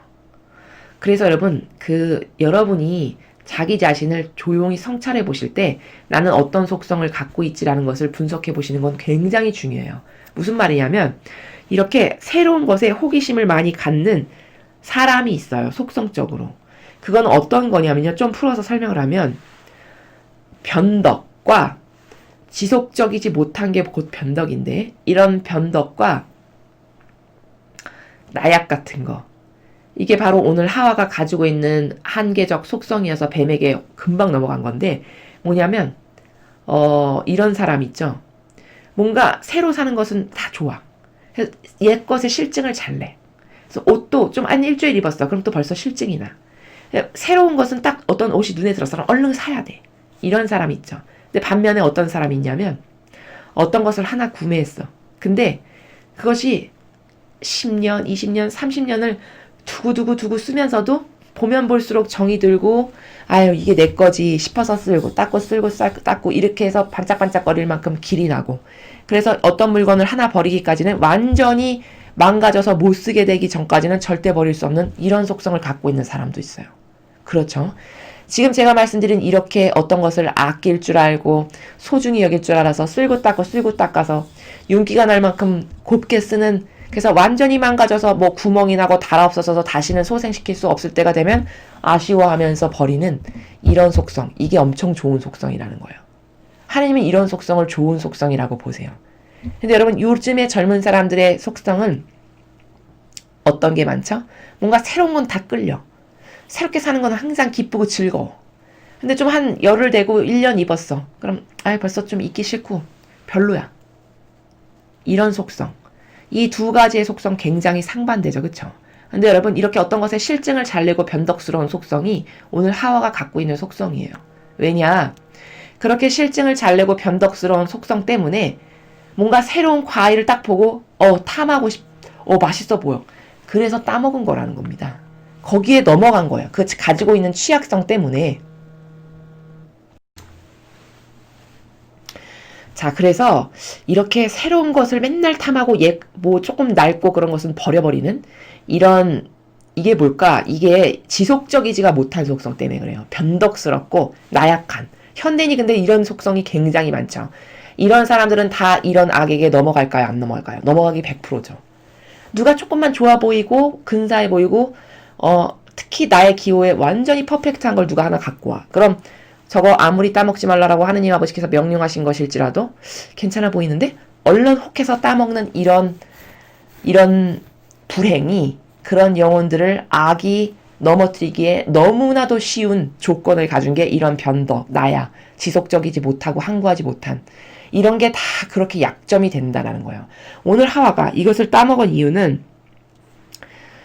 Speaker 1: 그래서 여러분, 여러분이 자기 자신을 조용히 성찰해 보실 때 나는 어떤 속성을 갖고 있지라는 것을 분석해 보시는 건 굉장히 중요해요. 무슨 말이냐면 이렇게 새로운 것에 호기심을 많이 갖는 사람이 있어요. 속성적으로. 그건 어떤 거냐면요. 좀 풀어서 설명을 하면 변덕과 지속적이지 못한 게 곧 변덕인데 이런 변덕과 나약 같은 거 이게 바로 오늘 하와가 가지고 있는 한계적 속성이어서 뱀에게 금방 넘어간 건데 뭐냐면 이런 사람 있죠. 뭔가 새로 사는 것은 다 좋아. 그래서 옛 것의 실증을 잘 내. 그래서 옷도 좀 한 일주일 입었어. 그럼 또 벌써 실증이 나. 새로운 것은 딱 어떤 옷이 눈에 들었어. 그럼 얼른 사야 돼. 이런 사람 있죠. 근데 반면에 어떤 사람이 있냐면 어떤 것을 하나 구매했어. 근데 그것이 10년, 20년, 30년을 두고 쓰면서도 보면 볼수록 정이 들고 아유, 이게 내 거지 싶어서 쓸고, 닦고, 이렇게 해서 반짝반짝거릴 만큼 길이 나고. 그래서 어떤 물건을 하나 버리기까지는 완전히 망가져서 못 쓰게 되기 전까지는 절대 버릴 수 없는 이런 속성을 갖고 있는 사람도 있어요. 그렇죠? 지금 제가 말씀드린 이렇게 어떤 것을 아낄 줄 알고 소중히 여길 줄 알아서 쓸고 닦아서 윤기가 날 만큼 곱게 쓰는, 그래서 완전히 망가져서 뭐 구멍이 나고 달 없어서 다시는 소생시킬 수 없을 때가 되면 아쉬워하면서 버리는 이런 속성, 이게 엄청 좋은 속성이라는 거예요. 하나님은 이런 속성을 좋은 속성이라고 보세요. 근데 여러분, 요즘의 젊은 사람들의 속성은 어떤 게 많죠? 뭔가 새로운 건 다 끌려. 새롭게 사는 건 항상 기쁘고 즐거워. 근데 좀 한 열흘 되고 1년 입었어. 그럼 벌써 좀 입기 싫고 별로야. 이런 속성. 이 두 가지의 속성 굉장히 상반되죠. 그쵸? 근데 여러분, 이렇게 어떤 것에 실증을 잘 내고 변덕스러운 속성이 오늘 하와가 갖고 있는 속성이에요. 왜냐? 그렇게 실증을 잘 내고 변덕스러운 속성 때문에 뭔가 새로운 과일을 딱 보고 탐하고 맛있어 보여. 그래서 따먹은 거라는 겁니다. 거기에 넘어간 거예요. 그 가지고 있는 취약성 때문에. 자, 그래서 이렇게 새로운 것을 맨날 탐하고 뭐 조금 낡고 그런 것은 버려버리는 이런, 이게 뭘까? 이게 지속적이지가 못한 속성 때문에 그래요. 변덕스럽고 나약한. 현대인이 근데 이런 속성이 굉장히 많죠. 이런 사람들은 다 이런 악에게 넘어갈까요? 안 넘어갈까요? 넘어가기 100%죠. 누가 조금만 좋아 보이고 근사해 보이고 특히 나의 기호에 완전히 퍼펙트한 걸 누가 하나 갖고 와. 그럼 저거 아무리 따먹지 말라라고 하느님 아버지께서 명령하신 것일지라도 괜찮아 보이는데 얼른 혹해서 따먹는 이런 불행이, 그런 영혼들을 악이 넘어뜨리기에 너무나도 쉬운 조건을 가진 게 이런 변덕, 나약, 지속적이지 못하고 항구하지 못한 이런 게 다 그렇게 약점이 된다는 거예요. 오늘 하와가 이것을 따먹은 이유는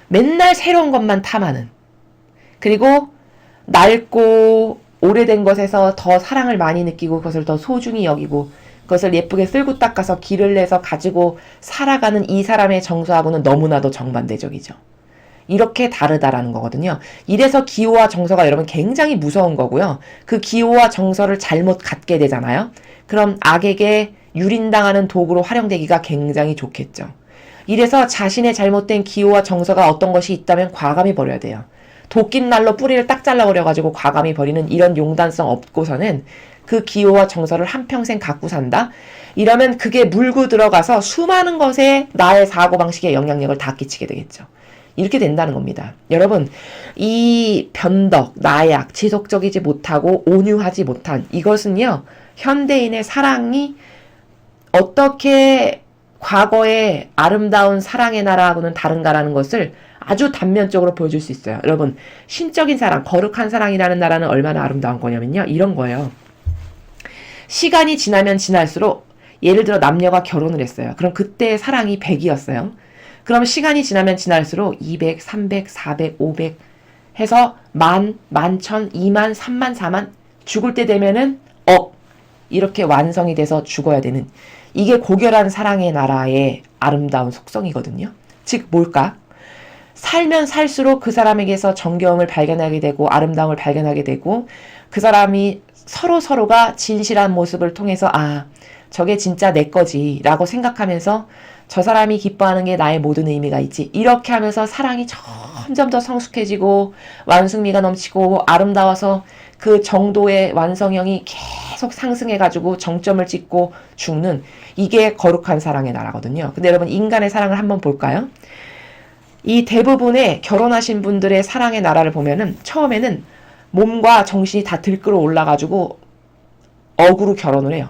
Speaker 1: 맨날 새로운 것만 탐하는, 그리고 낡고 오래된 것에서 더 사랑을 많이 느끼고 그것을 더 소중히 여기고 그것을 예쁘게 쓸고 닦아서 길을 내서 가지고 살아가는 이 사람의 정서하고는 너무나도 정반대적이죠. 이렇게 다르다라는 거거든요. 이래서 기호와 정서가 여러분 굉장히 무서운 거고요. 그 기호와 정서를 잘못 갖게 되잖아요. 그럼 악에게 유린당하는 도구로 활용되기가 굉장히 좋겠죠. 이래서 자신의 잘못된 기호와 정서가 어떤 것이 있다면 과감히 버려야 돼요. 도끼날로 뿌리를 딱 잘라버려가지고 과감히 버리는 이런 용단성 없고서는 그 기호와 정서를 한평생 갖고 산다? 이러면 그게 물고 들어가서 수많은 것에 나의 사고방식에 영향력을 다 끼치게 되겠죠. 이렇게 된다는 겁니다. 여러분, 이 변덕, 나약, 지속적이지 못하고 온유하지 못한 이것은요, 현대인의 사랑이 어떻게 과거의 아름다운 사랑의 나라하고는 다른가라는 것을 아주 단면적으로 보여줄 수 있어요. 여러분, 신적인 사랑, 거룩한 사랑이라는 나라는 얼마나 아름다운 거냐면요, 이런 거예요. 시간이 지나면 지날수록 예를 들어 남녀가 결혼을 했어요. 그럼 그때의 사랑이 100이었어요. 그럼 시간이 지나면 지날수록 200, 300, 400, 500 해서 만, 만천, 2만, 3만, 4만 죽을 때 되면은 이렇게 완성이 돼서 죽어야 되는, 이게 고결한 사랑의 나라의 아름다운 속성이거든요. 즉 뭘까? 살면 살수록 그 사람에게서 정겨움을 발견하게 되고 아름다움을 발견하게 되고 그 사람이 서로가 진실한 모습을 통해서 저게 진짜 내 거지 라고 생각하면서 저 사람이 기뻐하는 게 나의 모든 의미가 있지, 이렇게 하면서 사랑이 점점 더 성숙해지고 완숙미가 넘치고 아름다워서 그 정도의 완성형이 계속 상승해가지고 정점을 찍고 죽는, 이게 거룩한 사랑의 나라거든요. 근데 여러분, 인간의 사랑을 한번 볼까요? 이 대부분의 결혼하신 분들의 사랑의 나라를 보면은 처음에는 몸과 정신이 다 들끓어 올라가지고 억으로 결혼을 해요.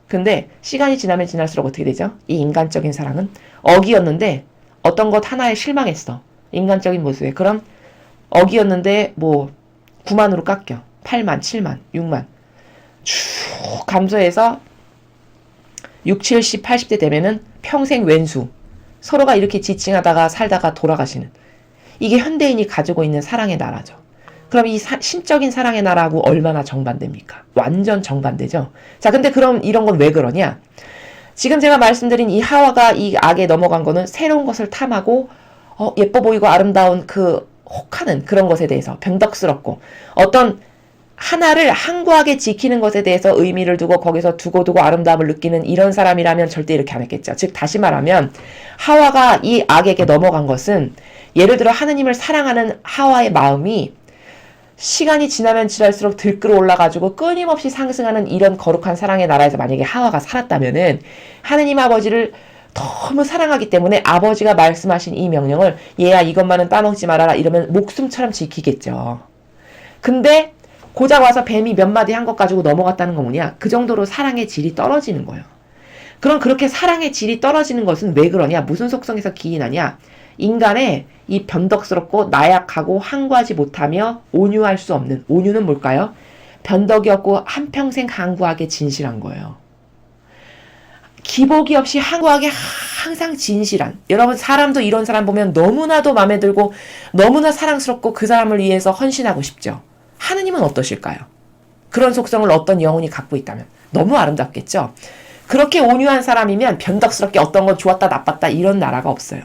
Speaker 1: 근데 시간이 지나면 지날수록 어떻게 되죠? 이 인간적인 사랑은 억이었는데 어떤 것 하나에 실망했어. 인간적인 모습에. 그럼 억이었는데 뭐 9만으로 깎여. 8만, 7만, 6만. 쭉 감소해서 6, 70, 80대 되면은 평생 왼수. 서로가 이렇게 지칭하다가 살다가 돌아가시는. 이게 현대인이 가지고 있는 사랑의 나라죠. 그럼 이 신적인 사랑의 나라하고 얼마나 정반대입니까? 완전 정반대죠. 자, 근데 그럼 이런 건 왜 그러냐? 지금 제가 말씀드린 이 하와가 이 악에 넘어간 거는 새로운 것을 탐하고 예뻐 보이고 아름다운 그 혹하는 그런 것에 대해서 변덕스럽고 어떤 하나를 항구하게 지키는 것에 대해서 의미를 두고 거기서 두고두고 아름다움을 느끼는 이런 사람이라면 절대 이렇게 안 했겠죠. 즉 다시 말하면 하와가 이 악에게 넘어간 것은 예를 들어 하느님을 사랑하는 하와의 마음이 시간이 지나면 지날수록 들끓어 올라가지고 끊임없이 상승하는 이런 거룩한 사랑의 나라에서 만약에 하와가 살았다면은 하느님 아버지를 너무 사랑하기 때문에 아버지가 말씀하신 이 명령을 얘야 이것만은 따먹지 말아라 이러면 목숨처럼 지키겠죠. 근데 고작 와서 뱀이 몇 마디 한 것 가지고 넘어갔다는 건 뭐냐? 그 정도로 사랑의 질이 떨어지는 거예요. 그럼 그렇게 사랑의 질이 떨어지는 것은 왜 그러냐? 무슨 속성에서 기인하냐? 인간의 이 변덕스럽고 나약하고 항구하지 못하며 온유할 수 없는, 온유는 뭘까요? 변덕이 없고 한평생 항구하게 진실한 거예요. 기복이 없이 항구하게 항상 진실한. 여러분 사람도 이런 사람 보면 너무나도 마음에 들고 너무나 사랑스럽고 그 사람을 위해서 헌신하고 싶죠. 하느님은 어떠실까요? 그런 속성을 어떤 영혼이 갖고 있다면 너무 아름답겠죠. 그렇게 온유한 사람이면 변덕스럽게 어떤 건 좋았다 나빴다 이런 나라가 없어요.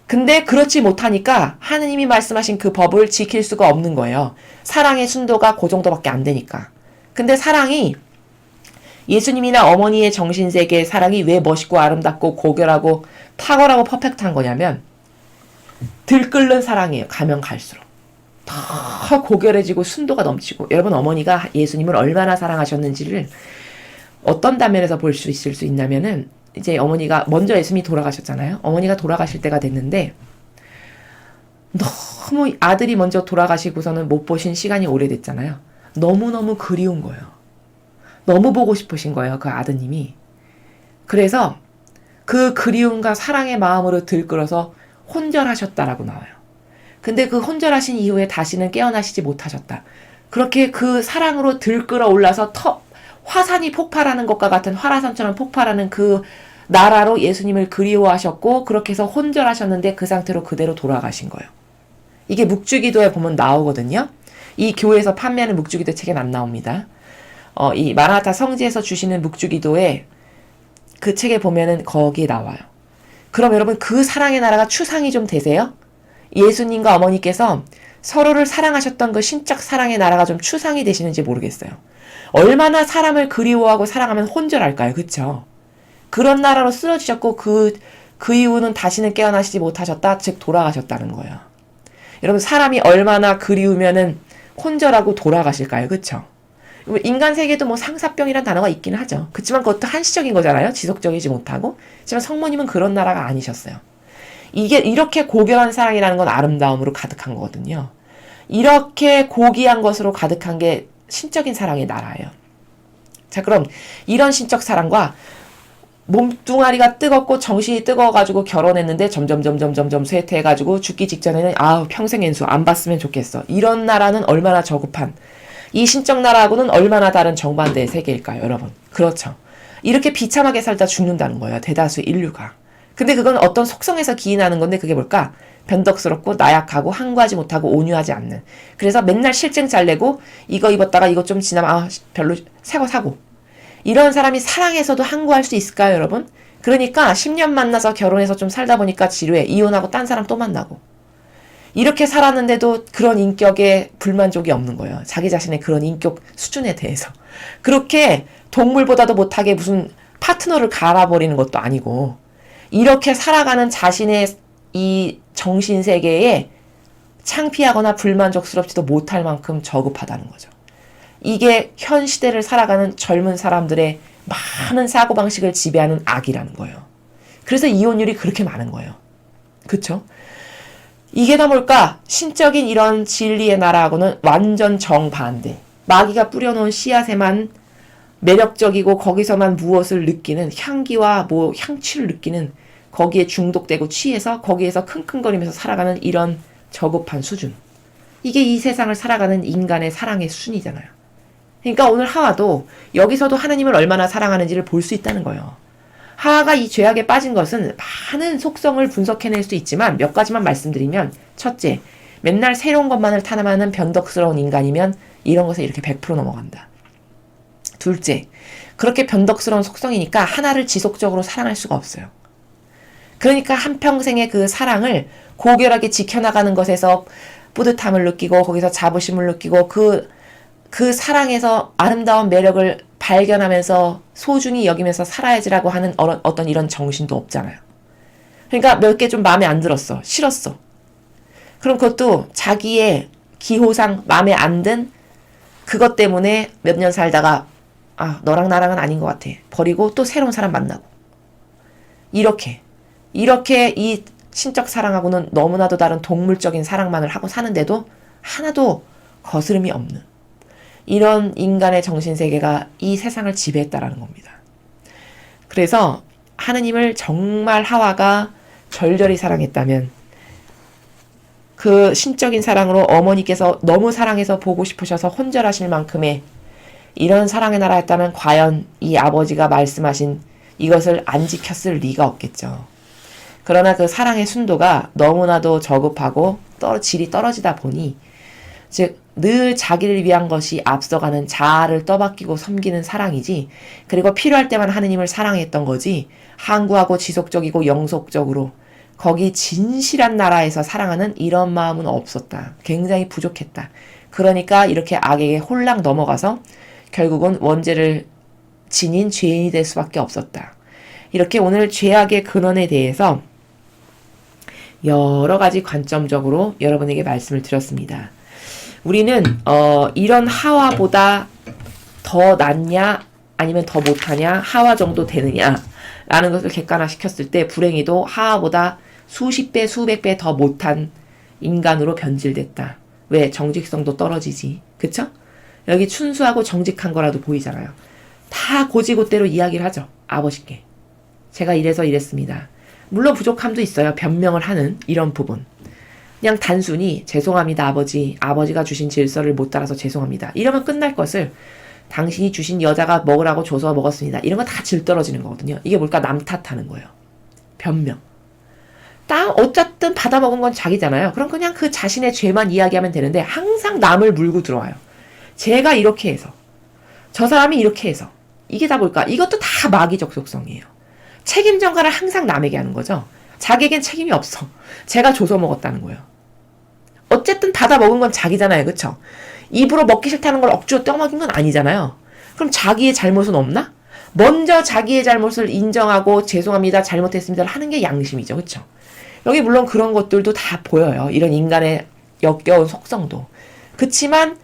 Speaker 1: 근데 그렇지 못하니까 하느님이 말씀하신 그 법을 지킬 수가 없는 거예요. 사랑의 순도가 그 정도밖에 안 되니까. 근데 사랑이 예수님이나 어머니의 정신세계의 사랑이 왜 멋있고 아름답고 고결하고 탁월하고 퍼펙트한 거냐면 들끓는 사랑이에요. 가면 갈수록. 더 고결해지고 순도가 넘치고. 여러분 어머니가 예수님을 얼마나 사랑하셨는지를 어떤 단면에서 볼 수 있을 수 있냐면은 이제 어머니가 먼저 예수님이 돌아가셨잖아요. 어머니가 돌아가실 때가 됐는데 너무 아들이 먼저 돌아가시고서는 못 보신 시간이 오래됐잖아요. 너무너무 그리운 거예요. 너무 보고 싶으신 거예요. 그 아드님이. 그래서 그 그리움과 사랑의 마음으로 들끓어서 혼절하셨다라고 나와요. 근데 그 혼절하신 이후에 다시는 깨어나시지 못하셨다. 그렇게 그 사랑으로 들끓어 올라서 화산이 폭발하는 것과 같은 화라산처럼 폭발하는 그 나라로 예수님을 그리워하셨고 그렇게 해서 혼절하셨는데 그 상태로 그대로 돌아가신 거예요. 이게 묵주기도에 보면 나오거든요. 이 교회에서 판매하는 묵주기도 책엔 안 나옵니다. 이 마라나타 성지에서 주시는 묵주기도에 그 책에 보면은 거기에 나와요. 그럼 여러분 그 사랑의 나라가 추상이 좀 되세요? 예수님과 어머니께서 서로를 사랑하셨던 그 신적 사랑의 나라가 좀 추상이 되시는지 모르겠어요. 얼마나 사람을 그리워하고 사랑하면 혼절할까요? 그쵸? 그런 나라로 쓰러지셨고 그 이후는 다시는 깨어나시지 못하셨다. 즉 돌아가셨다는 거예요. 여러분 사람이 얼마나 그리우면은 혼절하고 돌아가실까요? 그쵸? 인간 세계도 뭐 상사병이란 단어가 있긴 하죠. 그렇지만 그것도 한시적인 거잖아요. 지속적이지 못하고. 하지만 성모님은 그런 나라가 아니셨어요. 이게 이렇게 고결한 사랑이라는 건 아름다움으로 가득한 거거든요. 이렇게 고귀한 것으로 가득한 게 신적인 사랑의 나라예요. 자, 그럼 이런 신적 사랑과 몸뚱아리가 뜨겁고 정신이 뜨거워가지고 결혼했는데 점점 쇠퇴해가지고 죽기 직전에는 평생 엔수 안 봤으면 좋겠어. 이런 나라는 얼마나 저급한, 이 신적 나라하고는 얼마나 다른 정반대의 세계일까요, 여러분? 그렇죠. 이렇게 비참하게 살다 죽는다는 거예요, 대다수 인류가. 근데 그건 어떤 속성에서 기인하는 건데 그게 뭘까? 변덕스럽고 나약하고 항구하지 못하고 온유하지 않는. 그래서 맨날 실증 잘 내고 이거 입었다가 이거 좀 지나면 별로 새 거 사고. 이런 사람이 사랑에서도 항구할 수 있을까요, 여러분? 그러니까 10년 만나서 결혼해서 좀 살다 보니까 지루해. 이혼하고 딴 사람 또 만나고. 이렇게 살았는데도 그런 인격에 불만족이 없는 거예요. 자기 자신의 그런 인격 수준에 대해서. 그렇게 동물보다도 못하게 무슨 파트너를 갈아버리는 것도 아니고 이렇게 살아가는 자신의 이 정신세계에 창피하거나 불만족스럽지도 못할 만큼 저급하다는 거죠. 이게 현 시대를 살아가는 젊은 사람들의 많은 사고방식을 지배하는 악이라는 거예요. 그래서 이혼율이 그렇게 많은 거예요. 그쵸? 이게 다 뭘까? 신적인 이런 진리의 나라하고는 완전 정반대. 마귀가 뿌려놓은 씨앗에만 매력적이고 거기서만 무엇을 느끼는 향기와 향취를 느끼는 거기에 중독되고 취해서 거기에서 킁킁거리면서 살아가는 이런 저급한 수준. 이게 이 세상을 살아가는 인간의 사랑의 수준이잖아요. 그러니까 오늘 하와도 여기서도 하나님을 얼마나 사랑하는지를 볼 수 있다는 거예요. 하와가 이 죄악에 빠진 것은 많은 속성을 분석해낼 수 있지만 몇 가지만 말씀드리면 첫째, 맨날 새로운 것만을 탐하는 변덕스러운 인간이면 이런 것에 이렇게 100% 넘어간다. 둘째, 그렇게 변덕스러운 속성이니까 하나를 지속적으로 사랑할 수가 없어요. 그러니까 한평생의 그 사랑을 고결하게 지켜나가는 것에서 뿌듯함을 느끼고 거기서 자부심을 느끼고 그 그 사랑에서 아름다운 매력을 발견하면서 소중히 여기면서 살아야지라고 하는 어떤 이런 정신도 없잖아요. 그러니까 몇 개 좀 마음에 안 들었어. 싫었어. 그럼 그것도 자기의 기호상 마음에 안 든 그것 때문에 몇 년 살다가 너랑 나랑은 아닌 것 같아. 버리고 또 새로운 사람 만나고. 이렇게 이 신적 사랑하고는 너무나도 다른 동물적인 사랑만을 하고 사는데도 하나도 거스름이 없는 이런 인간의 정신세계가 이 세상을 지배했다라는 겁니다. 그래서 하느님을 정말 하와가 절절히 사랑했다면 그 신적인 사랑으로 어머니께서 너무 사랑해서 보고 싶으셔서 혼절하실 만큼의 이런 사랑의 나라였다면 과연 이 아버지가 말씀하신 이것을 안 지켰을 리가 없겠죠. 그러나 그 사랑의 순도가 너무나도 저급하고 질이 떨어지다 보니 즉 늘 자기를 위한 것이 앞서가는 자아를 떠받기고 섬기는 사랑이지 그리고 필요할 때만 하느님을 사랑했던 거지 항구하고 지속적이고 영속적으로 거기 진실한 나라에서 사랑하는 이런 마음은 없었다. 굉장히 부족했다. 그러니까 이렇게 악에게 홀랑 넘어가서 결국은 원죄를 지닌 죄인이 될 수밖에 없었다. 이렇게 오늘 죄악의 근원에 대해서 여러 가지 관점적으로 여러분에게 말씀을 드렸습니다. 우리는 이런 하와보다 더 낫냐 아니면 더 못하냐 하와 정도 되느냐 라는 것을 객관화시켰을 때 불행히도 하와보다 수십 배 수백 배 더 못한 인간으로 변질됐다. 왜? 정직성도 떨어지지. 그쵸? 여기 순수하고 정직한 거라도 보이잖아요. 다 고지고대로 이야기를 하죠. 아버지께. 제가 이래서 이랬습니다. 물론 부족함도 있어요. 변명을 하는 이런 부분. 그냥 단순히 죄송합니다 아버지. 아버지가 주신 질서를 못 따라서 죄송합니다. 이러면 끝날 것을 당신이 주신 여자가 먹으라고 줘서 먹었습니다. 이런 거 다 질 떨어지는 거거든요. 이게 뭘까? 남 탓하는 거예요. 변명. 어쨌든 받아먹은 건 자기잖아요. 그럼 그냥 그 자신의 죄만 이야기하면 되는데 항상 남을 물고 들어와요. 제가 이렇게 해서 저 사람이 이렇게 해서 이게 다 뭘까? 이것도 다 마귀적 속성이에요. 책임 전가를 항상 남에게 하는 거죠. 자기에겐 책임이 없어. 제가 줘서 먹었다는 거예요. 어쨌든 받아 먹은 건 자기잖아요. 그쵸? 입으로 먹기 싫다는 걸 억지로 떠먹인 건 아니잖아요. 그럼 자기의 잘못은 없나? 먼저 자기의 잘못을 인정하고 죄송합니다. 잘못했습니다를 하는 게 양심이죠. 그쵸? 여기 물론 그런 것들도 다 보여요. 이런 인간의 역겨운 속성도. 그치만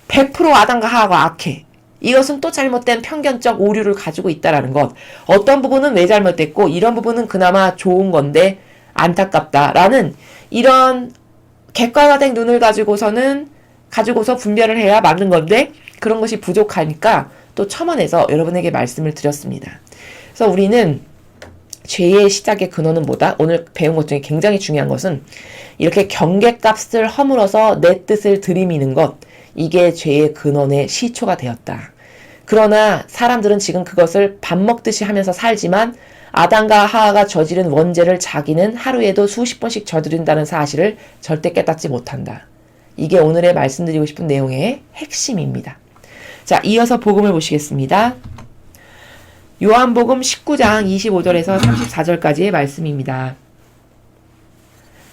Speaker 1: 100% 아담과 하와가 악해. 이것은 또 잘못된 편견적 오류를 가지고 있다라는 것. 어떤 부분은 왜 잘못됐고 이런 부분은 그나마 좋은 건데 안타깝다라는 이런 객관화된 눈을 가지고서 분별을 해야 맞는 건데 그런 것이 부족하니까 또 첨언해서 여러분에게 말씀을 드렸습니다. 그래서 우리는 죄의 시작의 근원은 뭐다? 오늘 배운 것 중에 굉장히 중요한 것은 이렇게 경계값을 허물어서 내 뜻을 들이미는 것. 이게 죄의 근원의 시초가 되었다. 그러나 사람들은 지금 그것을 밥 먹듯이 하면서 살지만 아담과 하와가 저지른 원죄를 자기는 하루에도 수십 번씩 저지른다는 사실을 절대 깨닫지 못한다. 이게 오늘의 말씀드리고 싶은 내용의 핵심입니다. 자, 이어서 복음을 보시겠습니다. 요한복음 19장 25절에서 34절까지의 말씀입니다.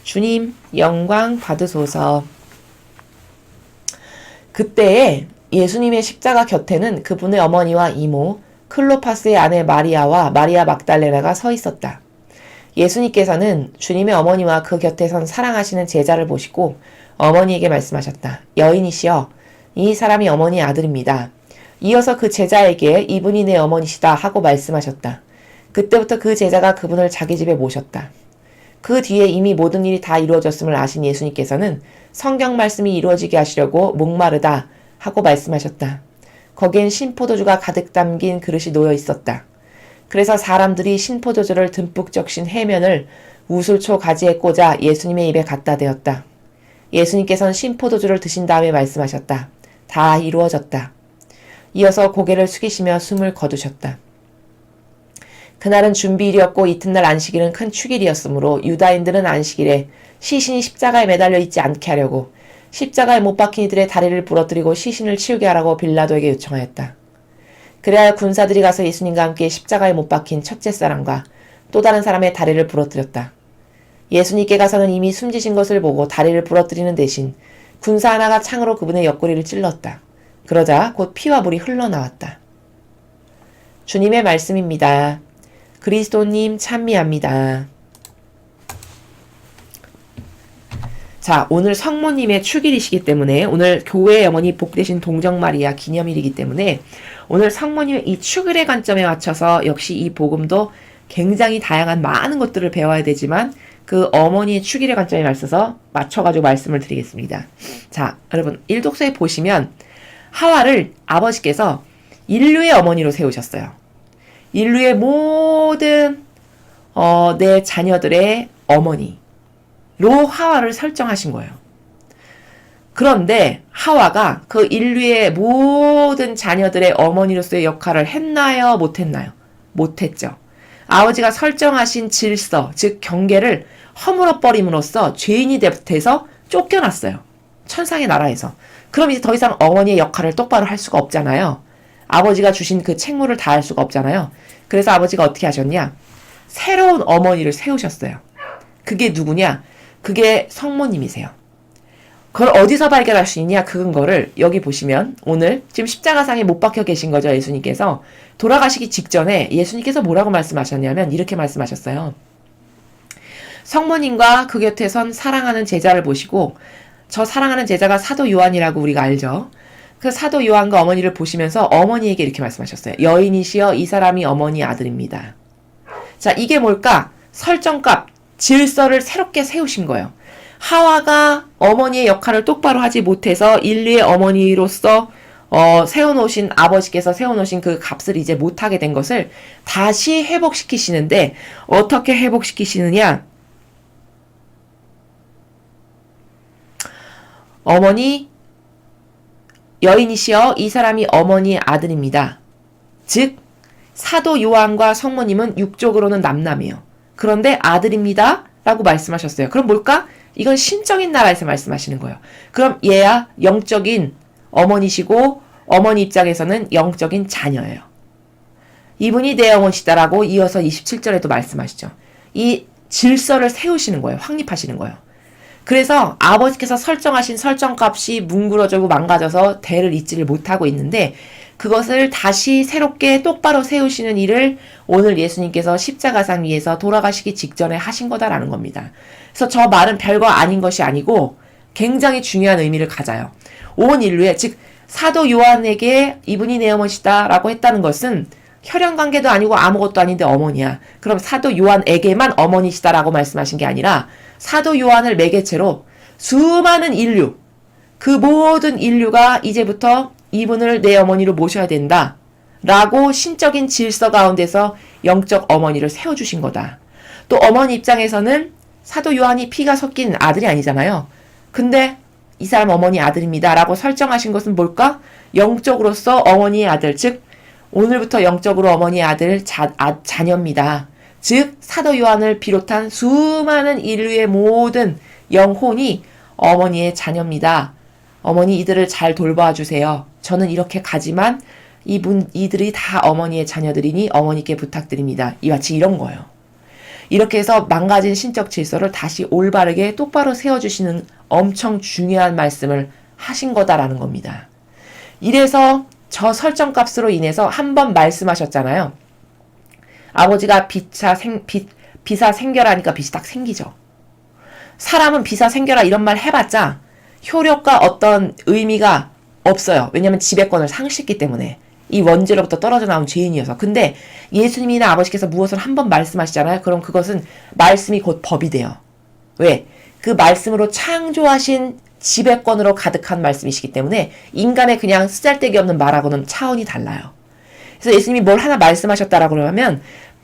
Speaker 1: 주님 영광 받으소서. 그때에 예수님의 십자가 곁에는 그분의 어머니와 이모, 클로파스의 아내 마리아와 마리아 막달레나가 서 있었다. 예수님께서는 주님의 어머니와 그 곁에 선 사랑하시는 제자를 보시고 어머니에게 말씀하셨다. 여인이시여, 이 사람이 어머니의 아들입니다. 이어서 그 제자에게 이분이 내 어머니시다 하고 말씀하셨다. 그때부터 그 제자가 그분을 자기 집에 모셨다. 그 뒤에 이미 모든 일이 다 이루어졌음을 아신 예수님께서는 성경 말씀이 이루어지게 하시려고 목마르다 하고 말씀하셨다. 거기엔 신포도주가 가득 담긴 그릇이 놓여 있었다. 그래서 사람들이 신포도주를 듬뿍 적신 해면을 우슬초 가지에 꽂아 예수님의 입에 갖다 대었다. 예수님께서는 신포도주를 드신 다음에 말씀하셨다. 다 이루어졌다. 이어서 고개를 숙이시며 숨을 거두셨다. 그날은 준비일이었고 이튿날 안식일은 큰 축일이었으므로 유다인들은 안식일에 시신이 십자가에 매달려 있지 않게 하려고 십자가에 못 박힌 이들의 다리를 부러뜨리고 시신을 치우게 하라고 빌라도에게 요청하였다. 그래야 군사들이 가서 예수님과 함께 십자가에 못 박힌 첫째 사람과 또 다른 사람의 다리를 부러뜨렸다. 예수님께 가서는 이미 숨지신 것을 보고 다리를 부러뜨리는 대신 군사 하나가 창으로 그분의 옆구리를 찔렀다. 그러자 곧 피와 물이 흘러나왔다. 주님의 말씀입니다. 그리스도님 찬미합니다. 자, 오늘 성모님의 축일이시기 때문에 오늘 교회의 어머니 복되신 동정마리아 기념일이기 때문에 오늘 성모님의 이 축일의 관점에 맞춰서 역시 이 복음도 굉장히 다양한 많은 것들을 배워야 되지만 그 어머니의 축일의 관점에 맞춰가지고 말씀을 드리겠습니다. 자, 여러분 1독서에 보시면 하와를 아버지께서 인류의 어머니로 세우셨어요. 인류의 모든 내 자녀들의 어머니로 하와를 설정하신 거예요. 그런데 하와가 그 인류의 모든 자녀들의 어머니로서의 역할을 했나요? 못했나요? 못했죠. 아버지가 설정하신 질서, 즉 경계를 허물어버림으로써 죄인이 돼서 쫓겨났어요. 천상의 나라에서. 그럼 이제 더 이상 어머니의 역할을 똑바로 할 수가 없잖아요. 아버지가 주신 그 책무를 다할 수가 없잖아요. 그래서 아버지가 어떻게 하셨냐? 새로운 어머니를 세우셨어요. 그게 누구냐? 그게 성모님이세요. 그걸 어디서 발견할 수 있냐? 그 근거를 여기 보시면 오늘 지금 십자가상에 못 박혀 계신 거죠. 예수님께서. 돌아가시기 직전에 예수님께서 뭐라고 말씀하셨냐면 이렇게 말씀하셨어요. 성모님과 그 곁에 선 사랑하는 제자를 보시고 저 사랑하는 제자가 사도 요한이라고 우리가 알죠. 그 사도 요한과 어머니를 보시면서 어머니에게 이렇게 말씀하셨어요. 여인이시여 이 사람이 어머니 아들입니다. 자, 이게 뭘까? 설정값, 질서를 새롭게 세우신 거예요. 하와가 어머니의 역할을 똑바로 하지 못해서 인류의 어머니로서 세워놓으신 아버지께서 세워놓으신 그 값을 이제 못하게 된 것을 다시 회복시키시는데 어떻게 회복시키시느냐? 어머니 여인이시여 이 사람이 어머니의 아들입니다. 즉 사도 요한과 성모님은 육적으로는 남남이에요. 그런데 아들입니다 라고 말씀하셨어요. 그럼 뭘까? 이건 신적인 나라에서 말씀하시는 거예요. 그럼 얘야 영적인 어머니시고 어머니 입장에서는 영적인 자녀예요. 이분이 내 어머니시다라고 이어서 27절에도 말씀하시죠. 이 질서를 세우시는 거예요. 확립하시는 거예요. 그래서 아버지께서 설정하신 설정값이 뭉그러지고 망가져서 대를 잇지를 못하고 있는데 그것을 다시 새롭게 똑바로 세우시는 일을 오늘 예수님께서 십자가상 위에서 돌아가시기 직전에 하신 거다라는 겁니다. 그래서 저 말은 별거 아닌 것이 아니고 굉장히 중요한 의미를 가져요. 온 인류에, 즉 사도 요한에게 이분이 내 어머니시다 라고 했다는 것은 혈연관계도 아니고 아무것도 아닌데 어머니야. 그럼 사도 요한에게만 어머니시다라고 말씀하신 게 아니라 사도 요한을 매개체로 수많은 인류, 그 모든 인류가 이제부터 이분을 내 어머니로 모셔야 된다 라고 신적인 질서 가운데서 영적 어머니를 세워주신 거다. 또 어머니 입장에서는 사도 요한이 피가 섞인 아들이 아니잖아요. 근데 이 사람 어머니 아들입니다 라고 설정하신 것은 뭘까? 영적으로서 어머니의 아들, 즉 오늘부터 영적으로 어머니의 아들 자녀입니다. 즉 사도 요한을 비롯한 수많은 인류의 모든 영혼이 어머니의 자녀입니다. 어머니 이들을 잘 돌봐주세요. 저는 이렇게 가지만 이들이 다 어머니의 자녀들이니 어머니께 부탁드립니다. 이같이 이런 거예요. 이렇게 해서 망가진 신적 질서를 다시 올바르게 똑바로 세워주시는 엄청 중요한 말씀을 하신 거다라는 겁니다. 이래서 저 설정값으로 인해서 한 번 말씀하셨잖아요. 아버지가 비사 생겨라 하니까 빛이 딱 생기죠. 사람은 비사 생겨라 이런 말 해봤자 효력과 어떤 의미가 없어요. 왜냐하면 지배권을 상실했기 때문에. 이 원죄로부터 떨어져 나온 죄인이어서. 근데 예수님이나 아버지께서 무엇을 한 번 말씀하시잖아요. 그럼 그것은 말씀이 곧 법이 돼요. 왜? 그 말씀으로 창조하신 지배권으로 가득한 말씀이시기 때문에 인간의 그냥 쓰잘데기 없는 말하고는 차원이 달라요. 그래서 예수님이 뭘 하나 말씀하셨다라고 그러면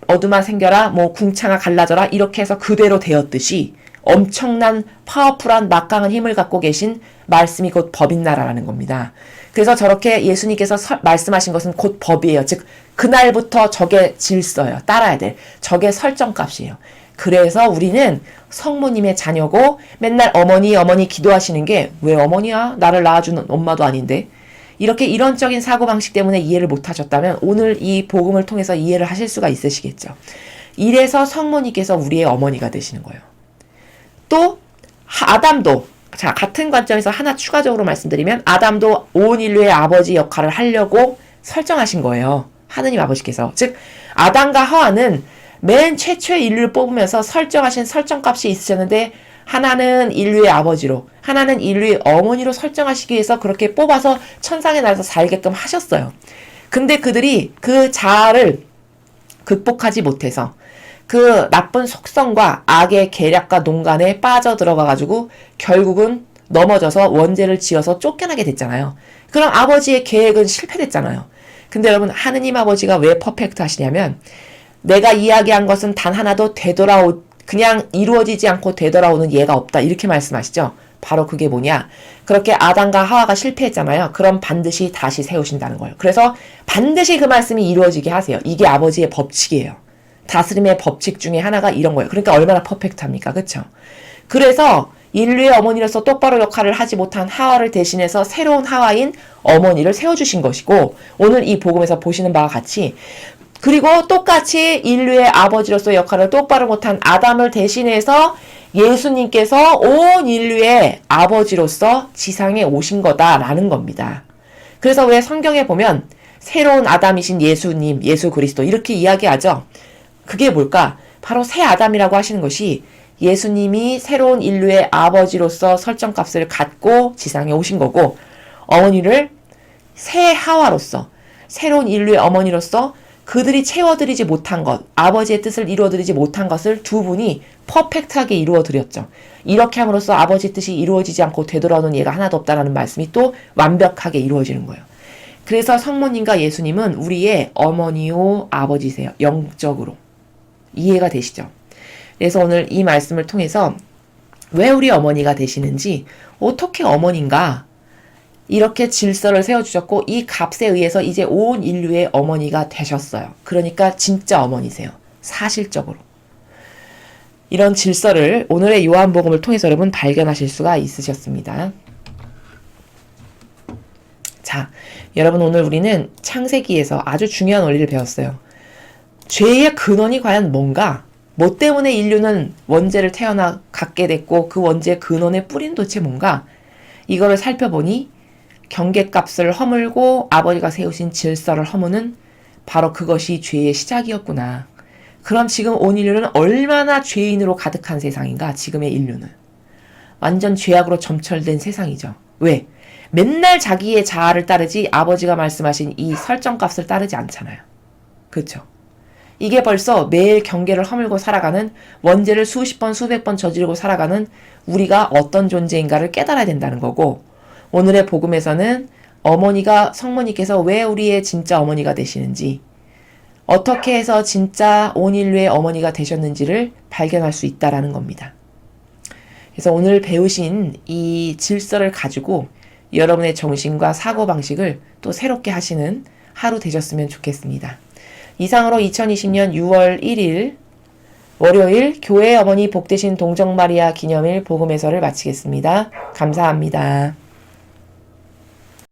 Speaker 1: 어둠아 생겨라, 뭐 궁창아 갈라져라 이렇게 해서 그대로 되었듯이 엄청난 파워풀한 막강한 힘을 갖고 계신 말씀이 곧 법인 나라라는 겁니다. 그래서 저렇게 예수님께서 말씀하신 것은 곧 법이에요. 즉 그날부터 저게 질서예요. 따라야 될 저게 설정값이에요. 그래서 우리는 성모님의 자녀고 맨날 어머니 기도하시는 게 왜 어머니야? 나를 낳아주는 엄마도 아닌데. 이렇게 이론적인 사고방식 때문에 이해를 못하셨다면 오늘 이 복음을 통해서 이해를 하실 수가 있으시겠죠. 이래서 성모님께서 우리의 어머니가 되시는 거예요. 또 아담도 자, 같은 관점에서 하나 추가적으로 말씀드리면 아담도 온 인류의 아버지 역할을 하려고 설정하신 거예요. 하느님 아버지께서. 즉 아담과 하와는 맨 최초의 인류를 뽑으면서 설정하신 설정값이 있으셨는데 하나는 인류의 아버지로, 하나는 인류의 어머니로 설정하시기 위해서 그렇게 뽑아서 천상에 나서 살게끔 하셨어요. 근데 그들이 그 자아를 극복하지 못해서 그 나쁜 속성과 악의 계략과 농간에 빠져들어가가지고 결국은 넘어져서 원죄를 지어서 쫓겨나게 됐잖아요. 그럼 아버지의 계획은 실패됐잖아요. 근데 여러분 하느님 아버지가 왜 퍼펙트 하시냐면 내가 이야기한 것은 단 하나도 그냥 이루어지지 않고 되돌아오는 예가 없다. 이렇게 말씀하시죠. 바로 그게 뭐냐. 그렇게 아담과 하와가 실패했잖아요. 그럼 반드시 다시 세우신다는 거예요. 그래서 반드시 그 말씀이 이루어지게 하세요. 이게 아버지의 법칙이에요. 다스림의 법칙 중에 하나가 이런 거예요. 그러니까 얼마나 퍼펙트합니까? 그렇죠? 그래서 인류의 어머니로서 똑바로 역할을 하지 못한 하와를 대신해서 새로운 하와인 어머니를 세워주신 것이고 오늘 이 복음에서 보시는 바와 같이 그리고 똑같이 인류의 아버지로서 역할을 똑바로 못한 아담을 대신해서 예수님께서 온 인류의 아버지로서 지상에 오신 거다라는 겁니다. 그래서 왜 성경에 보면 새로운 아담이신 예수님, 예수 그리스도 이렇게 이야기하죠. 그게 뭘까? 바로 새 아담이라고 하시는 것이 예수님이 새로운 인류의 아버지로서 설정값을 갖고 지상에 오신 거고 어머니를 새 하와로서 새로운 인류의 어머니로서 그들이 채워드리지 못한 것, 아버지의 뜻을 이루어드리지 못한 것을 두 분이 퍼펙트하게 이루어드렸죠. 이렇게 함으로써 아버지의 뜻이 이루어지지 않고 되돌아오는 예가 하나도 없다라는 말씀이 또 완벽하게 이루어지는 거예요. 그래서 성모님과 예수님은 우리의 어머니요 아버지세요. 영적으로. 이해가 되시죠? 그래서 오늘 이 말씀을 통해서 왜 우리 어머니가 되시는지 어떻게 어머니인가 이렇게 질서를 세워주셨고 이 값에 의해서 이제 온 인류의 어머니가 되셨어요. 그러니까 진짜 어머니세요. 사실적으로. 이런 질서를 오늘의 요한복음을 통해서 여러분 발견하실 수가 있으셨습니다. 자, 여러분 오늘 우리는 창세기에서 아주 중요한 원리를 배웠어요. 죄의 근원이 과연 뭔가? 뭐 때문에 인류는 원죄를 갖게 됐고 그 원죄의 근원의 뿌리는 도대체 뭔가? 이거를 살펴보니 경계값을 허물고 아버지가 세우신 질서를 허무는 바로 그것이 죄의 시작이었구나. 그럼 지금 온 인류는 얼마나 죄인으로 가득한 세상인가? 지금의 인류는. 완전 죄악으로 점철된 세상이죠. 왜? 맨날 자기의 자아를 따르지 아버지가 말씀하신 이 설정값을 따르지 않잖아요. 그렇죠? 이게 벌써 매일 경계를 허물고 살아가는 원죄를 수십 번 수백 번 저지르고 살아가는 우리가 어떤 존재인가를 깨달아야 된다는 거고 오늘의 복음에서는 어머니가 성모님께서 왜 우리의 진짜 어머니가 되시는지 어떻게 해서 진짜 온 인류의 어머니가 되셨는지를 발견할 수 있다라는 겁니다. 그래서 오늘 배우신 이 질서를 가지고 여러분의 정신과 사고방식을 또 새롭게 하시는 하루 되셨으면 좋겠습니다. 이상으로 2020년 6월 1일 월요일 교회 어머니 복되신 동정마리아 기념일 복음해설을 마치겠습니다. 감사합니다.